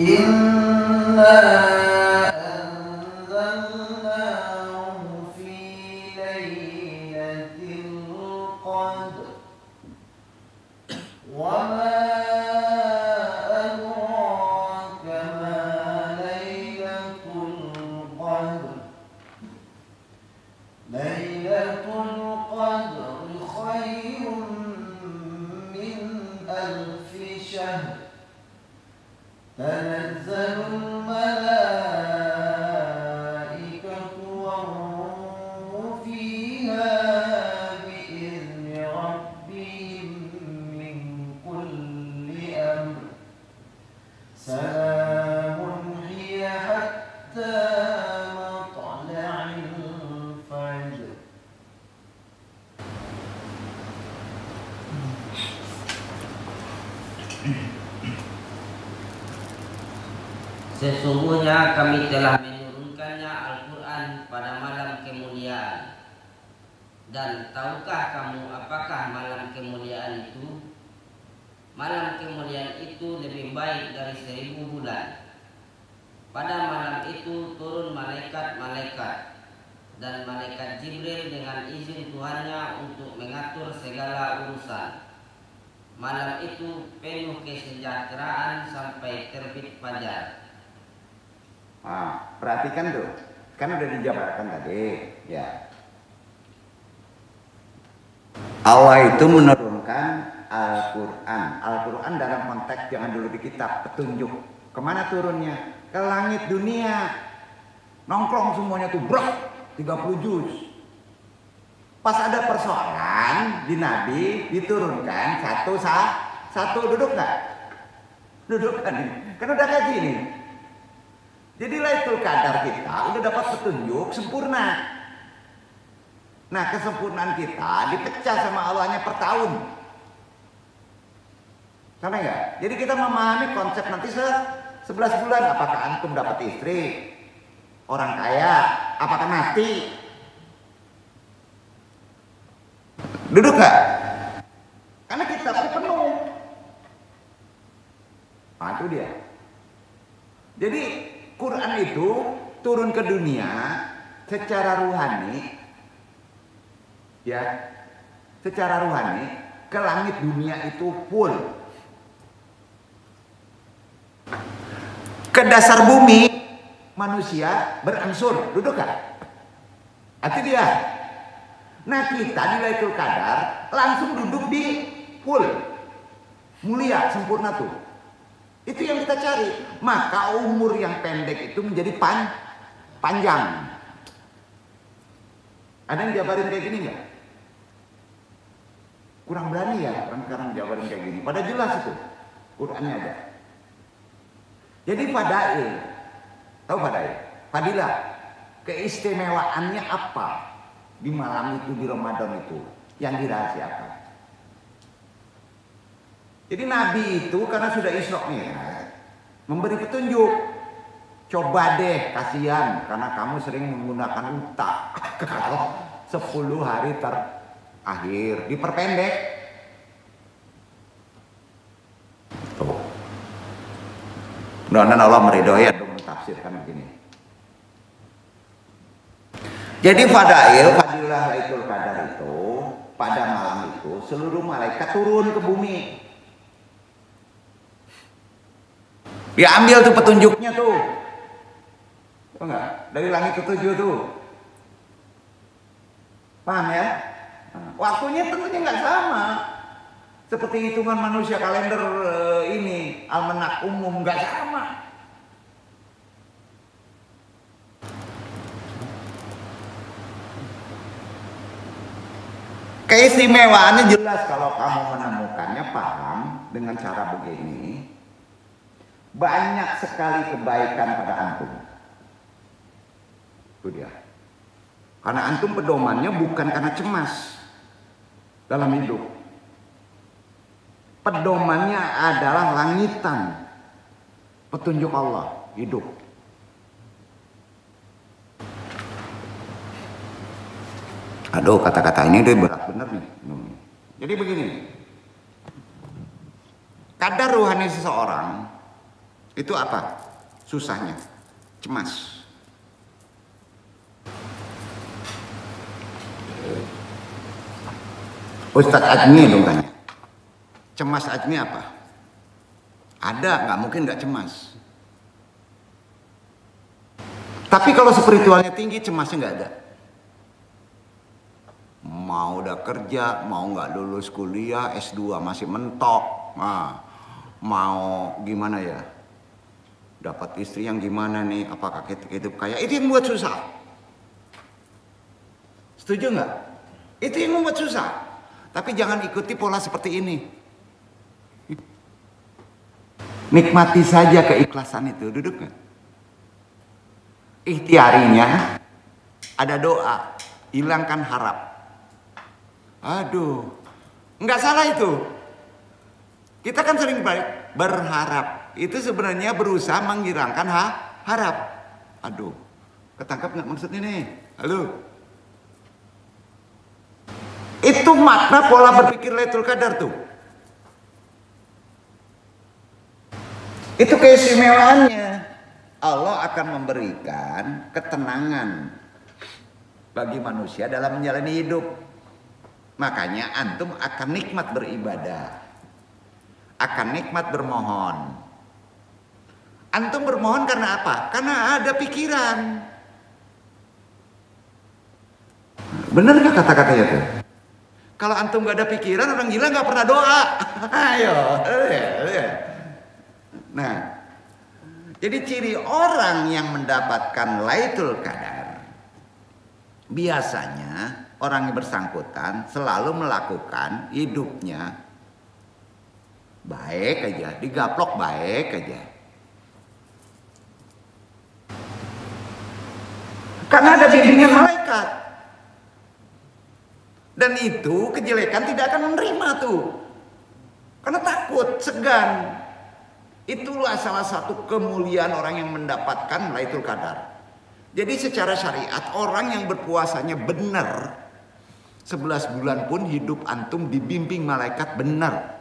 Inna anzalnahu fi lailatul qadr wa ma adraka ma lailatul qadr lailatul qadr khairun min alfi syahr تنزل الملائكة والروح فيها بإذن ربهم من كل أمر سلام هي حتى مطلع الفجر. Sesungguhnya kami telah menurunkannya Al-Quran pada malam kemuliaan. Dan tahukah kamu apakah malam kemuliaan itu? Malam kemuliaan itu lebih baik dari 1000 bulan. Pada malam itu turun malaikat-malaikat dan malaikat Jibril dengan izin Tuhannya untuk mengatur segala urusan. Malam itu penuh kesejahteraan sampai terbit fajar. Nah, perhatikan tuh, kan udah dijabarkan tadi, ya. Allah itu menurunkan Al-Quran. Al-Quran dalam konteks jangan dulu di kitab, petunjuk. Kemana turunnya? Ke langit dunia. Nongkrong semuanya tuh, brok, 30 juz. Pas ada persoalan di Nabi diturunkan satu duduk nggak? Duduk kan ini, kan udah kaji ini. Jadi Lailatul Qadar kita udah dapat petunjuk sempurna. Nah, kesempurnaan kita dipecah sama Allahnya per tahun. Sama enggak? Jadi kita memahami konsep nanti 11 bulan. Apakah antum dapat istri? Orang kaya? Apakah mati? Duduk nggak? Karena kitabnya penuh. Nah, itu dia. Jadi Quran itu turun ke dunia secara ruhani, ya, secara ruhani ke langit dunia itu full. Ke dasar bumi manusia berangsur, duduk kan? Arti dia. Nah, kita di Lailatul Qadar langsung duduk di full, mulia, sempurna tuh. Itu yang kita cari. Maka umur yang pendek itu menjadi panjang. Ada yang jabarin kayak gini nggak? Kurang berani ya orang sekarang jabarin kayak gini. Pada jelas itu Qurannya ada. Jadi fadail, tahu fadail? Fadilah. Keistimewaannya apa di malam itu, di Ramadan itu yang dirahasiakan? Jadi Nabi itu karena sudah Isra Mi'raj memberi petunjuk. Coba deh, kasihan karena kamu sering menggunakan unta. Kalau 10 hari terakhir diperpendek. Tuh. Mudah-mudahan Allah meridhoi untuk mentafsirkan begini. Jadi fadilah Lailatul Qadar itu pada malam itu seluruh malaikat turun ke bumi. Diambil tuh petunjuknya tuh. Tahu enggak? Dari langit ke-7 tuh. Paham ya? Nah, waktunya tentunya nggak sama. Seperti hitungan manusia kalender ini, almanak umum nggak sama. Keistimewaannya jelas kalau kamu menemukannya, paham dengan cara begini. Banyak sekali kebaikan pada antum. Itu dia. Karena antum pedomannya bukan karena cemas dalam hidup. Pedomannya adalah langitan petunjuk Allah hidup. Aduh, kata-kata ini udah berat bener nih. Jadi begini, kadar ruhani seseorang Itu apa? Susahnya, cemas. Ustadz Ajmi dong tanya. Cemas Ajmi apa? Ada, nggak mungkin nggak cemas. Tapi kalau spiritualnya tinggi, cemasnya nggak ada. Mau udah kerja, mau nggak lulus kuliah, S2 masih mentok. Nah, mau gimana ya? Dapat istri yang gimana nih? Apakah hidup kaya? Itu yang membuat susah. Setuju nggak? Itu yang membuat susah. Tapi jangan ikuti pola seperti ini. Nikmati saja keikhlasan itu. Duduk nggak? Ikhtiarinya ada doa, hilangkan harap. Aduh, nggak salah itu. Kita kan sering berharap. Itu sebenarnya berusaha menghilangkan harap. Aduh, ketangkap nggak maksudnya nih? Halo. Itu makna pola berpikir Lailatul Qadar tuh. Itu keistimewaannya. Allah akan memberikan ketenangan bagi manusia dalam menjalani hidup. Makanya antum akan nikmat beribadah, akan nikmat bermohon. Antum bermohon karena apa? Karena ada pikiran. Benar nggak kata-katanya tuh? Kalau antum gak ada pikiran, orang gila nggak pernah doa. Ayo. Nah, jadi ciri orang yang mendapatkan Lailatul Qadar, biasanya orang yang bersangkutan selalu melakukan hidupnya baik aja, digaplok baik aja. Karena ada bimbingan malaikat. Dan itu kejelekan tidak akan menerima tuh. Karena takut, segan. Itulah salah satu kemuliaan orang yang mendapatkan Lailatul Qadar. Jadi secara syariat orang yang berpuasanya benar 11 bulan pun hidup antum dibimbing malaikat benar.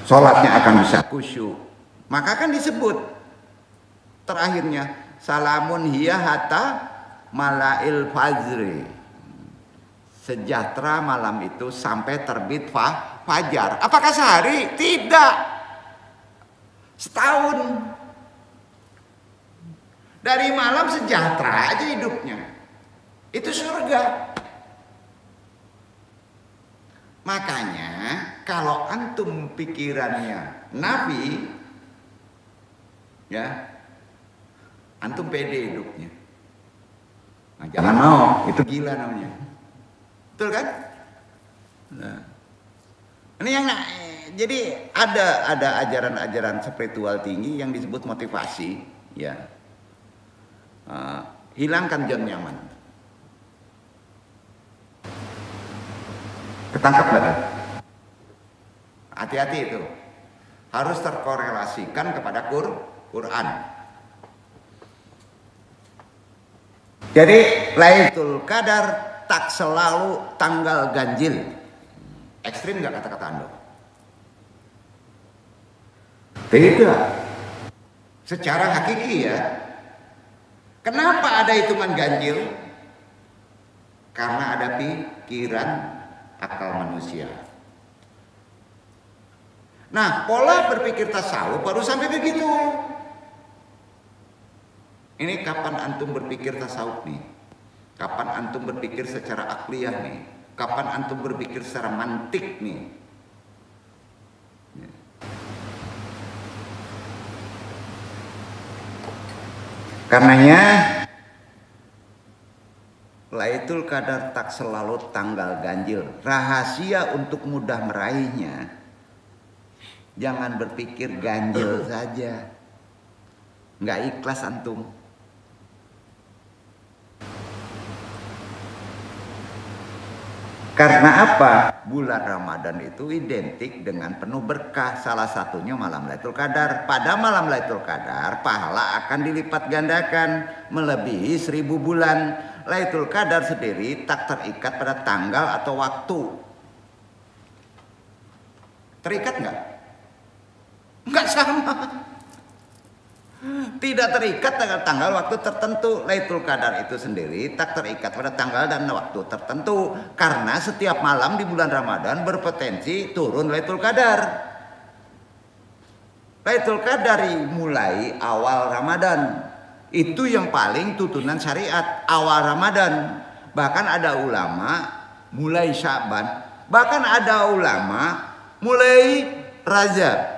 Sholatnya akan bisa khusyuk. Maka kan disebut terakhirnya salamun hiya hatta malail fajri. Sejahtera malam itu sampai terbit fajar. Apakah sehari? Tidak. Setahun. Dari malam sejahtera aja hidupnya. Itu surga. Makanya kalau antum pikirannya Nabi, ya, antum pede hidupnya. Nah, jangan mau, itu gila namanya. Betul kan? Nah, ini yang jadi ada ajaran-ajaran spiritual tinggi yang disebut motivasi, ya. Hilangkan zona nyaman. Ketangkap nggak? Hati-hati itu. Harus terkorelasikan kepada Quran. Jadi Lailatul Qadar tak selalu tanggal ganjil. Ekstrim nggak kata-kata Anda? Tidak. Secara hakiki ya. Kenapa ada hitungan ganjil? Karena ada pikiran akal manusia. Nah, pola berpikir tasawuf baru sampai begitu. Ini kapan antum berpikir tasawuf nih? Kapan antum berpikir secara akliyah nih? Kapan antum berpikir secara mantik nih? Karenanya Lailatul Qadar tak selalu tanggal ganjil. Rahasia untuk mudah meraihnya, jangan berpikir ganjil saja. Nggak ikhlas antum. Karena apa? Bulan Ramadan itu identik dengan penuh berkah. Salah satunya malam Lailatul Qadar. Pada malam Lailatul Qadar, pahala akan dilipat gandakan melebihi 1000 bulan. Lailatul Qadar sendiri tak terikat pada tanggal atau waktu. Terikat nggak? Enggak sama. Tidak terikat dengan tanggal waktu tertentu. Lailatul Qadar itu sendiri tak terikat pada tanggal dan waktu tertentu. Karena setiap malam di bulan Ramadan berpotensi turun Lailatul Qadar. Lailatul Qadar mulai awal Ramadan. Itu yang paling tuntunan syariat, awal Ramadan. Bahkan ada ulama mulai Sya'ban. Bahkan ada ulama mulai Rajab.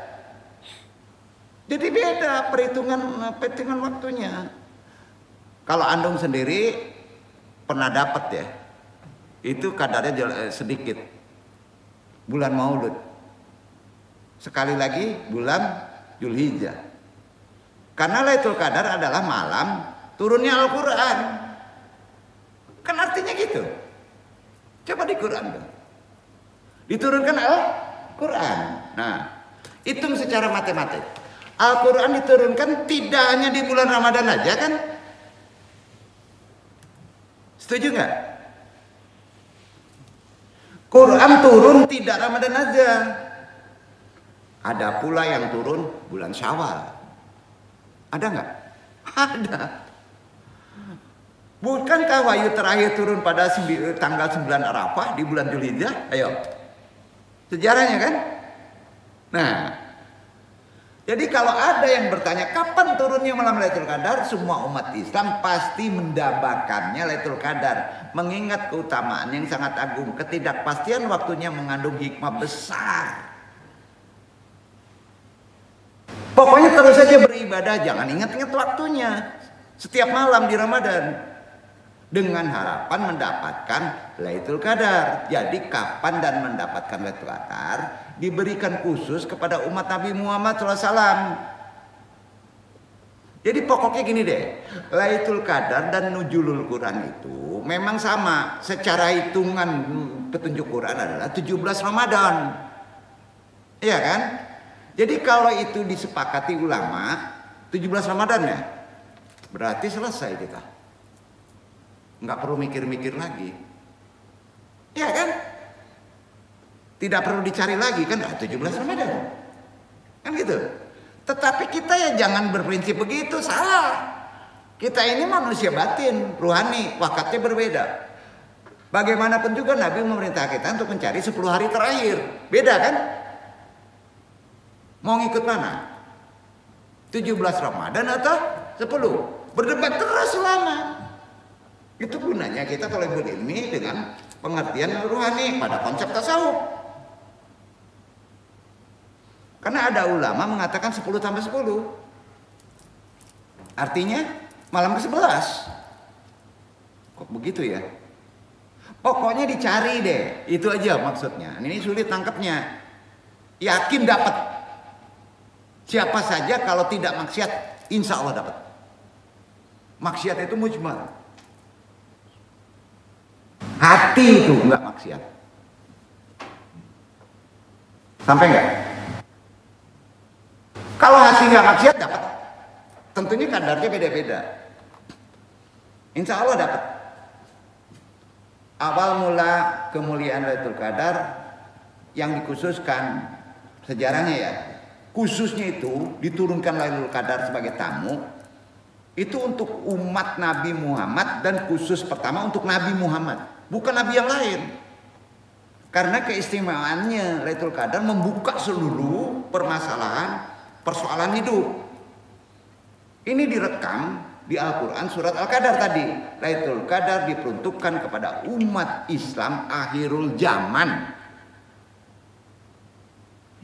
Jadi beda perhitungan waktunya. Kalau Andung sendiri pernah dapat ya, itu kadarnya sedikit. Bulan Maulud. Sekali lagi bulan Zulhijjah. Karena Lailatul Qadar adalah malam turunnya Al-Quran. Kan artinya gitu. Coba di Quran dong. Diturunkan Al-Quran. Nah, hitung secara matematik. Al-Quran diturunkan tidak hanya di bulan Ramadan aja kan? Setuju nggak? Quran turun tidak Ramadan aja. Ada pula yang turun bulan Syawal. Ada nggak? Ada. Bukankah wahyu terakhir turun pada tanggal 9 Arafah di bulan Zulhijjah? Ayo. Sejarahnya kan? Nah, jadi kalau ada yang bertanya kapan turunnya malam Lailatul Qadar, semua umat Islam pasti mendambakannya Lailatul Qadar, mengingat keutamaan yang sangat agung. Ketidakpastian waktunya mengandung hikmah besar. Pokoknya terus saja beribadah, jangan ingat-ingat waktunya setiap malam di Ramadan, dengan harapan mendapatkan Lailatul Qadar. Jadi kapan dan mendapatkan Lailatul Qadar diberikan khusus kepada umat Nabi Muhammad SAW. Jadi pokoknya gini deh, Lailatul Qadar dan Nuzulul Quran itu memang sama. Secara hitungan petunjuk Quran adalah 17 Ramadan. Iya kan? Jadi kalau itu disepakati ulama 17 Ramadan ya, berarti selesai kita. Nggak perlu mikir-mikir lagi. Iya kan? Tidak perlu dicari lagi kan 17 Ramadan. Kan gitu. Tetapi kita ya jangan berprinsip begitu, salah. Kita ini manusia batin, rohani, wakatnya berbeda. Bagaimanapun juga Nabi memerintah kita untuk mencari 10 hari terakhir. Beda kan? Mau ngikut mana? 17 Ramadan atau 10? Berdebat terus lama. Itu gunanya kita kalau berilmi dengan pengertian rohani pada konsep tasawuf. Karena ada ulama mengatakan 10 tambah 10. Artinya malam ke-11. Kok begitu ya? Pokoknya dicari deh. Itu aja maksudnya. Ini sulit tangkapnya. Yakin dapat. Siapa saja kalau tidak maksiat, insya Allah dapat. Maksiat itu mujmal. Hati itu enggak maksiat. Sampai enggak? Kalau hati enggak maksiat dapat. Tentunya kadarnya beda-beda. Insya Allah dapat. Awal mula kemuliaan Lailatul Qadar yang dikhususkan sejarahnya ya. Khususnya itu diturunkan Lailatul Qadar sebagai tamu. Itu untuk umat Nabi Muhammad dan khusus pertama untuk Nabi Muhammad. Bukan Nabi yang lain. Karena keistimewaannya Lailatul Qadar membuka seluruh permasalahan, persoalan hidup. Ini direkam di Al-Quran surat Al-Qadar tadi. Lailatul Qadar diperuntukkan kepada umat Islam akhirul zaman.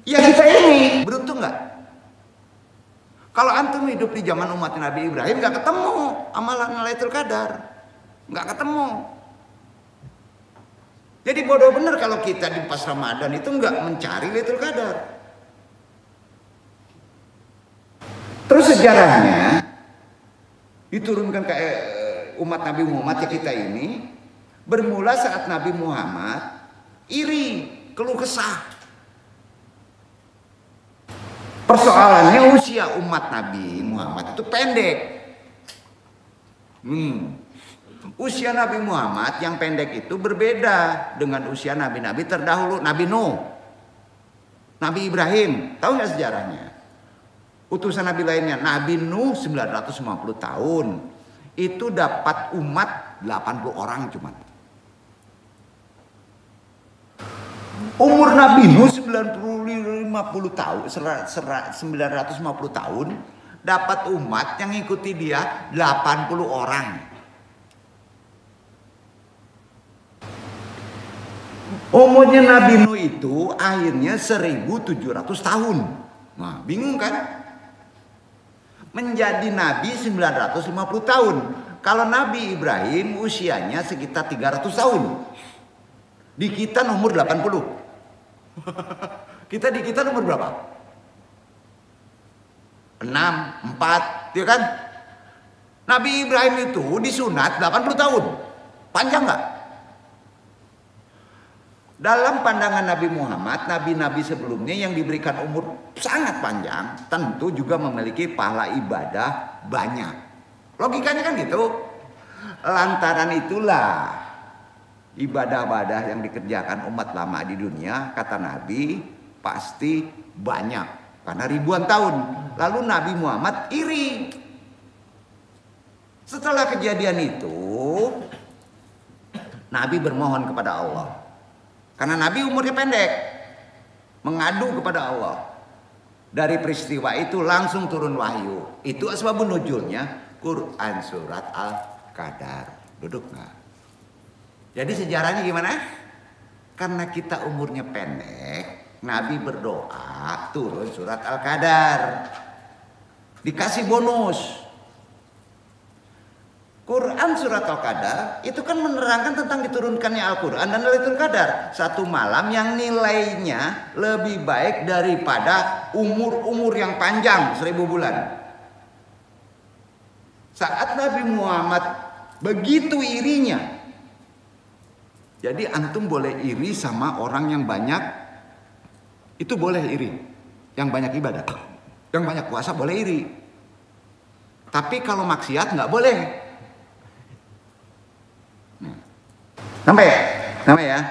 Ya kita ini beruntung nggak? Kalau antum hidup di zaman umat Nabi Ibrahim nggak ketemu amalan Lailatul Qadar, nggak ketemu. Jadi bodoh bener kalau kita di pas Ramadan itu nggak mencari Lailatul Qadar. Terus sejarahnya diturunkan ke umat Nabi Muhammad ya kita ini bermula saat Nabi Muhammad iri, keluh kesah. Persoalannya usia umat Nabi Muhammad itu pendek. Usia Nabi Muhammad yang pendek itu berbeda dengan usia nabi-nabi terdahulu. Nabi Nuh, Nabi Ibrahim, tahu nggak sejarahnya? Utusan Nabi lainnya, Nabi Nuh 950 tahun. Itu dapat umat 80 orang cuman. Umur Nabi Nuh 950 tahun, 950 tahun, dapat umat yang ngikuti dia 80 orang. Umurnya Nabi Nuh itu akhirnya 1700 tahun. Nah, bingung kan? Menjadi Nabi 950 tahun. Kalau Nabi Ibrahim usianya sekitar 300 tahun. Di kita umur 80. Kita di kita umur berapa? 6, 4, ya kan? Nabi Ibrahim itu disunat 80 tahun. Panjang nggak? Dalam pandangan Nabi Muhammad, nabi-nabi sebelumnya yang diberikan umur sangat panjang, tentu juga memiliki pahala ibadah banyak. Logikanya kan gitu. Lantaran itulah ibadah-ibadah yang dikerjakan umat lama di dunia, kata Nabi, pasti banyak. Karena ribuan tahun. Lalu Nabi Muhammad iri. Setelah kejadian itu, Nabi bermohon kepada Allah. Karena Nabi umurnya pendek, mengadu kepada Allah. Dari peristiwa itu langsung turun wahyu. Itu asbabun nuzulnya Quran surat Al-Qadar. Duduk nggak? Jadi sejarahnya gimana? Karena kita umurnya pendek, Nabi berdoa turun surat Al-Qadar. Dikasih bonus. Quran surat Al-Qadar itu kan menerangkan tentang diturunkannya Al-Quran dan Lailatul Qadar. Satu malam yang nilainya lebih baik daripada umur-umur yang panjang 1000 bulan. Saat Nabi Muhammad begitu irinya. Jadi antum boleh iri sama orang yang banyak. Itu boleh iri. Yang banyak ibadah. Yang banyak puasa boleh iri. Tapi kalau maksiat nggak boleh. Sampai ya.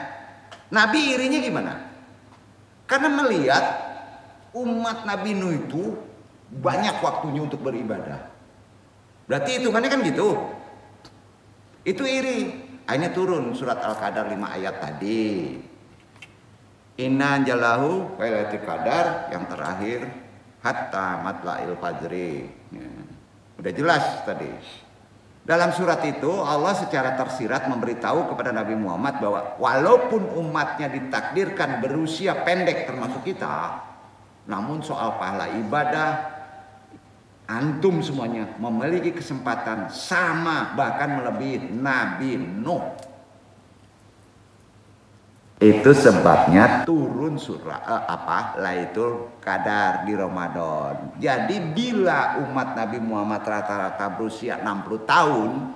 Nabi irinya gimana? Karena melihat umat Nabi Nuh itu banyak waktunya untuk beribadah. Berarti hitungannya kan gitu. Itu iri. Akhirnya turun surat Al-Qadar 5 ayat tadi. Inna anjalahu lailatul qadar, yang terakhir hatta matla'il fajri. Ya. Udah jelas tadi. Dalam surat itu Allah secara tersirat memberitahu kepada Nabi Muhammad bahwa walaupun umatnya ditakdirkan berusia pendek termasuk kita, namun soal pahala ibadah antum semuanya memiliki kesempatan sama bahkan melebihi Nabi Nuh. Itu sebabnya turun surah Lailatul Qadar di Ramadan. Jadi bila umat Nabi Muhammad rata-rata berusia 60 tahun,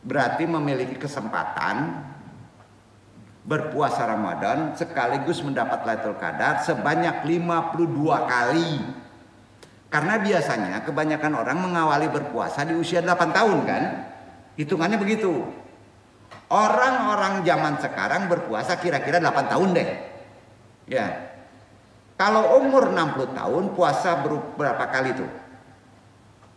berarti memiliki kesempatan berpuasa Ramadan sekaligus mendapat Lailatul Qadar sebanyak 52 kali. Karena biasanya kebanyakan orang mengawali berpuasa di usia 8 tahun kan? Hitungannya begitu. Orang-orang zaman sekarang berpuasa kira-kira 8 tahun deh. Ya. Kalau umur 60 tahun puasa berapa kali tuh?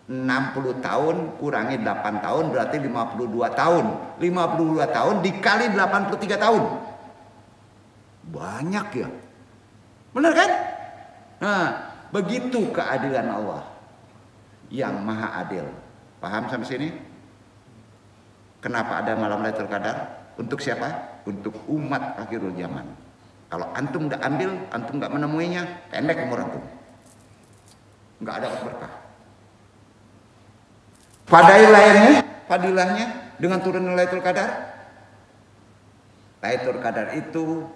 60 tahun kurangi 8 tahun berarti 52 tahun. 52 tahun dikali 83 tahun. Banyak ya. Benar kan? Nah, begitu keadilan Allah yang maha adil. Paham sampai sini? Kenapa ada malam Lailatul Qadar? Untuk siapa? Untuk umat akhirul zaman. Kalau antum nggak ambil, antum nggak menemuinya, pendek umur antum. Nggak ada berkah. Fadilahnya dengan turun Lailatul Qadar. Lailatul Qadar itu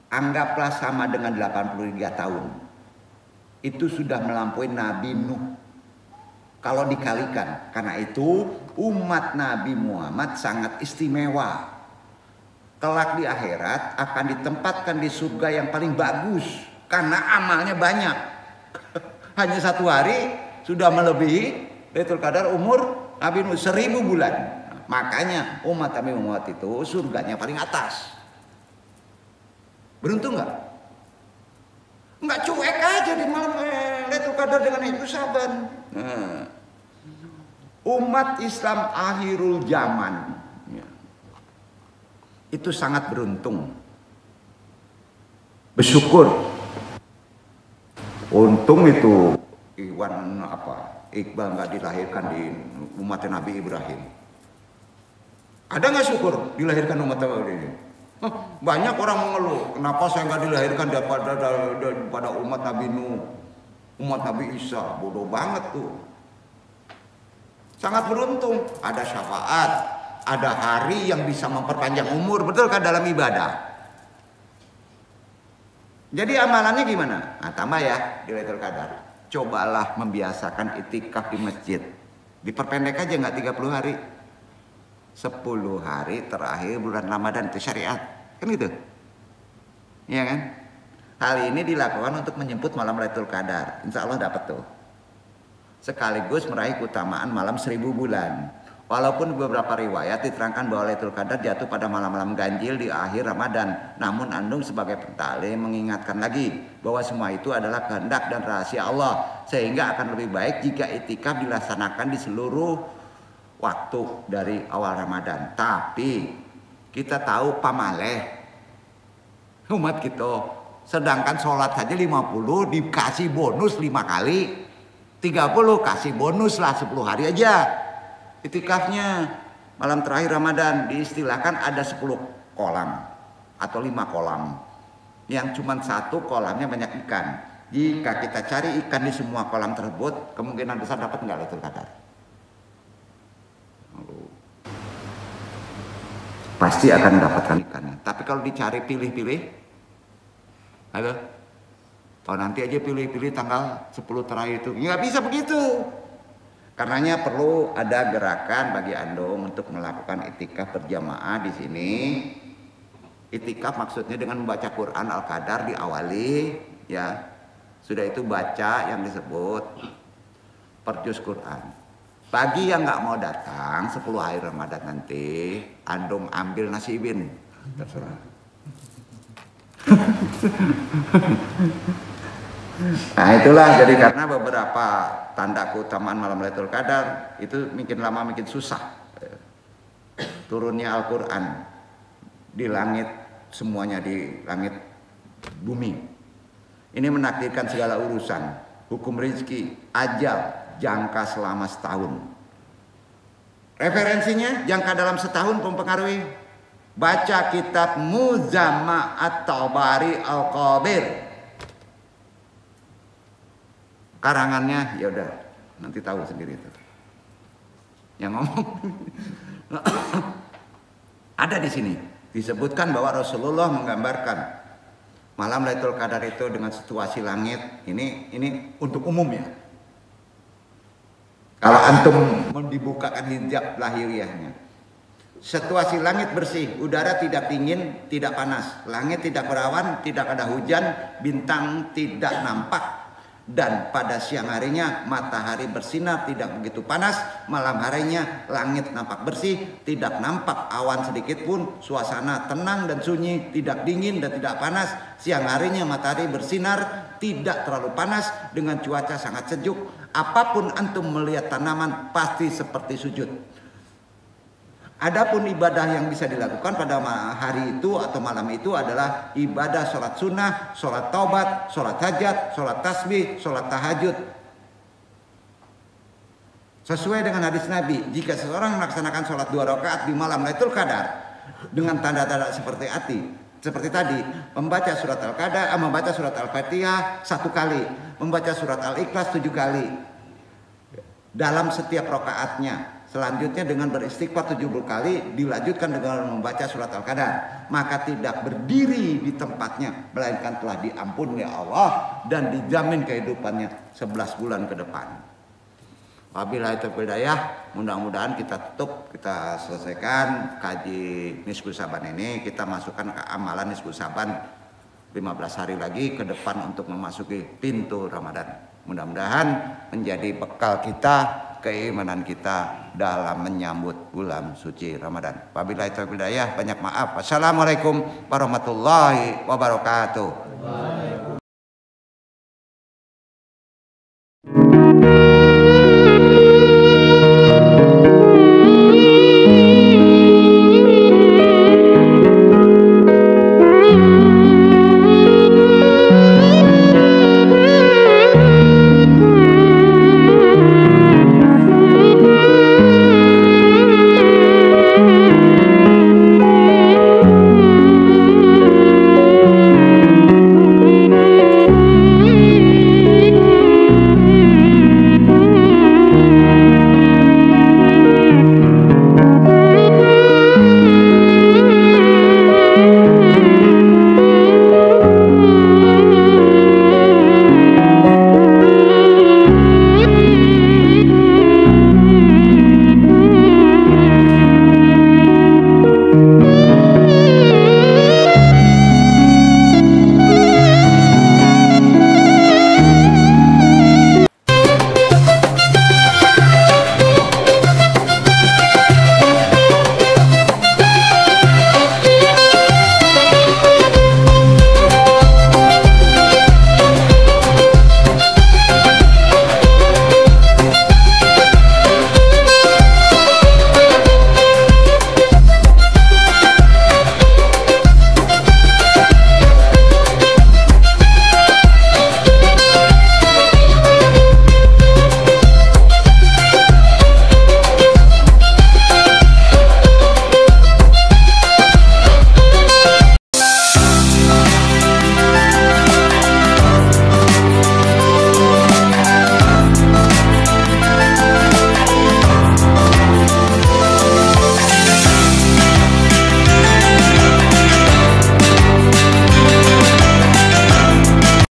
anggaplah sama dengan 83 tahun. Itu sudah melampaui Nabi Nuh. Kalau dikalikan, karena itu umat Nabi Muhammad sangat istimewa. Kelak di akhirat akan ditempatkan di surga yang paling bagus karena amalnya banyak. Hanya 1 hari sudah melebihi Lailatul Qadar umur Nabi Nuh 1000 bulan. Makanya umat Nabi Muhammad itu surganya paling atas. Beruntung nggak? Nggak cuek aja di malam Lailatul Qadar dengan itu saban. Nah, umat Islam akhirul zaman itu sangat beruntung, bersyukur. Untung itu Iqbal nggak dilahirkan di umat Nabi Ibrahim. Ada nggak syukur dilahirkan umat Nabi ini? Banyak orang mengeluh, kenapa saya nggak dilahirkan daripada umat Nabi Nuh, umat Nabi Isa. Bodoh banget tuh. Sangat beruntung, ada syafaat, ada hari yang bisa memperpanjang umur, betul kan dalam ibadah. Jadi amalannya gimana? Nah, tambah ya di Lailatul Qadar. Cobalah membiasakan itikaf di masjid. Diperpendek aja nggak 30 hari. 10 hari terakhir bulan Ramadan itu syariat. Kan gitu. Iya kan? Hal ini dilakukan untuk menjemput malam Lailatul Qadar. Insya Allah dapat tuh. Sekaligus meraih keutamaan malam 1000 bulan. Walaupun beberapa riwayat diterangkan bahwa Lailatul Qadar jatuh pada malam-malam ganjil di akhir Ramadan. Namun Andung sebagai pentaklim mengingatkan lagi bahwa semua itu adalah kehendak dan rahasia Allah. Sehingga akan lebih baik jika itikaf dilaksanakan di seluruh waktu dari awal Ramadan. Tapi kita tahu pamaleh umat kita. Sedangkan sholat saja 50 dikasih bonus 5 kali. 30 kasih bonus lah 10 hari aja. Itikafnya malam terakhir Ramadan diistilahkan ada 10 kolam atau 5 kolam yang cuma 1 kolamnya banyak ikan. Jika kita cari ikan di semua kolam tersebut, kemungkinan besar dapat nggak Lailatul Qadar? Pasti akan mendapatkan ikannya. Tapi kalau dicari pilih-pilih, nanti aja pilih-pilih tanggal 10 terakhir itu, nggak bisa begitu. Karenanya perlu ada gerakan bagi Andung untuk melakukan itikaf berjamaah di sini. Itikaf maksudnya dengan membaca Quran Al-Qadar diawali, ya. Sudah itu baca yang disebut perjuz Quran. Bagi yang nggak mau datang 10 hari Ramadan nanti, Andung ambil nasibin, terserah. Nah itulah, jadi karena beberapa tanda keutamaan malam Lailatul Qadar itu makin lama makin susah. Turunnya Al-Quran di langit, semuanya di langit bumi. Ini menakdirkan segala urusan, hukum rezeki, ajal, jangka selama setahun. Referensinya jangka dalam setahun mempengaruhi. Baca kitab Muzamma'at Tabari Al-Qabir. Karangannya ya udah nanti tahu sendiri itu. Yang ngomong ada di sini disebutkan bahwa Rasulullah menggambarkan malam Lailatul Qadar itu dengan situasi langit ini untuk umum ya. Kalau antum dibukakan hijab lahiriahnya, situasi langit bersih, udara tidak dingin, tidak panas, langit tidak berawan, tidak ada hujan, bintang tidak nampak. Dan pada siang harinya matahari bersinar tidak begitu panas, malam harinya langit nampak bersih, tidak nampak awan sedikit pun, suasana tenang dan sunyi, tidak dingin dan tidak panas. Siang harinya matahari bersinar, tidak terlalu panas dengan cuaca sangat sejuk. Apapun antum melihat tanaman pasti seperti sujud. Adapun ibadah yang bisa dilakukan pada hari itu atau malam itu adalah ibadah sholat sunnah, sholat taubat, sholat hajat, sholat tasbih, sholat tahajud. Sesuai dengan hadis Nabi, jika seseorang melaksanakan sholat 2 rakaat di malam Lailatul Qadar dengan tanda-tanda seperti tadi, membaca surat Al-Qadar, membaca surat Al-Fatihah 1 kali, membaca surat Al-Ikhlas 7 kali dalam setiap rakaatnya. Selanjutnya dengan beristighfar 70 kali, dilanjutkan dengan membaca surat Al-Qadar, maka tidak berdiri di tempatnya, melainkan telah diampuni oleh Allah dan dijamin kehidupannya 11 bulan ke depan. Wabillahi taufiq hidayah, mudah-mudahan kita selesaikan kaji Nisfu Saban ini, kita masukkan ke amalan Nisfu Saban 15 hari lagi ke depan untuk memasuki pintu Ramadan. Mudah-mudahan menjadi bekal kita, keimanan kita dalam menyambut bulan suci Ramadan. Wabillahi taufiq hidayah, banyak maaf. Wassalamualaikum warahmatullahi wabarakatuh.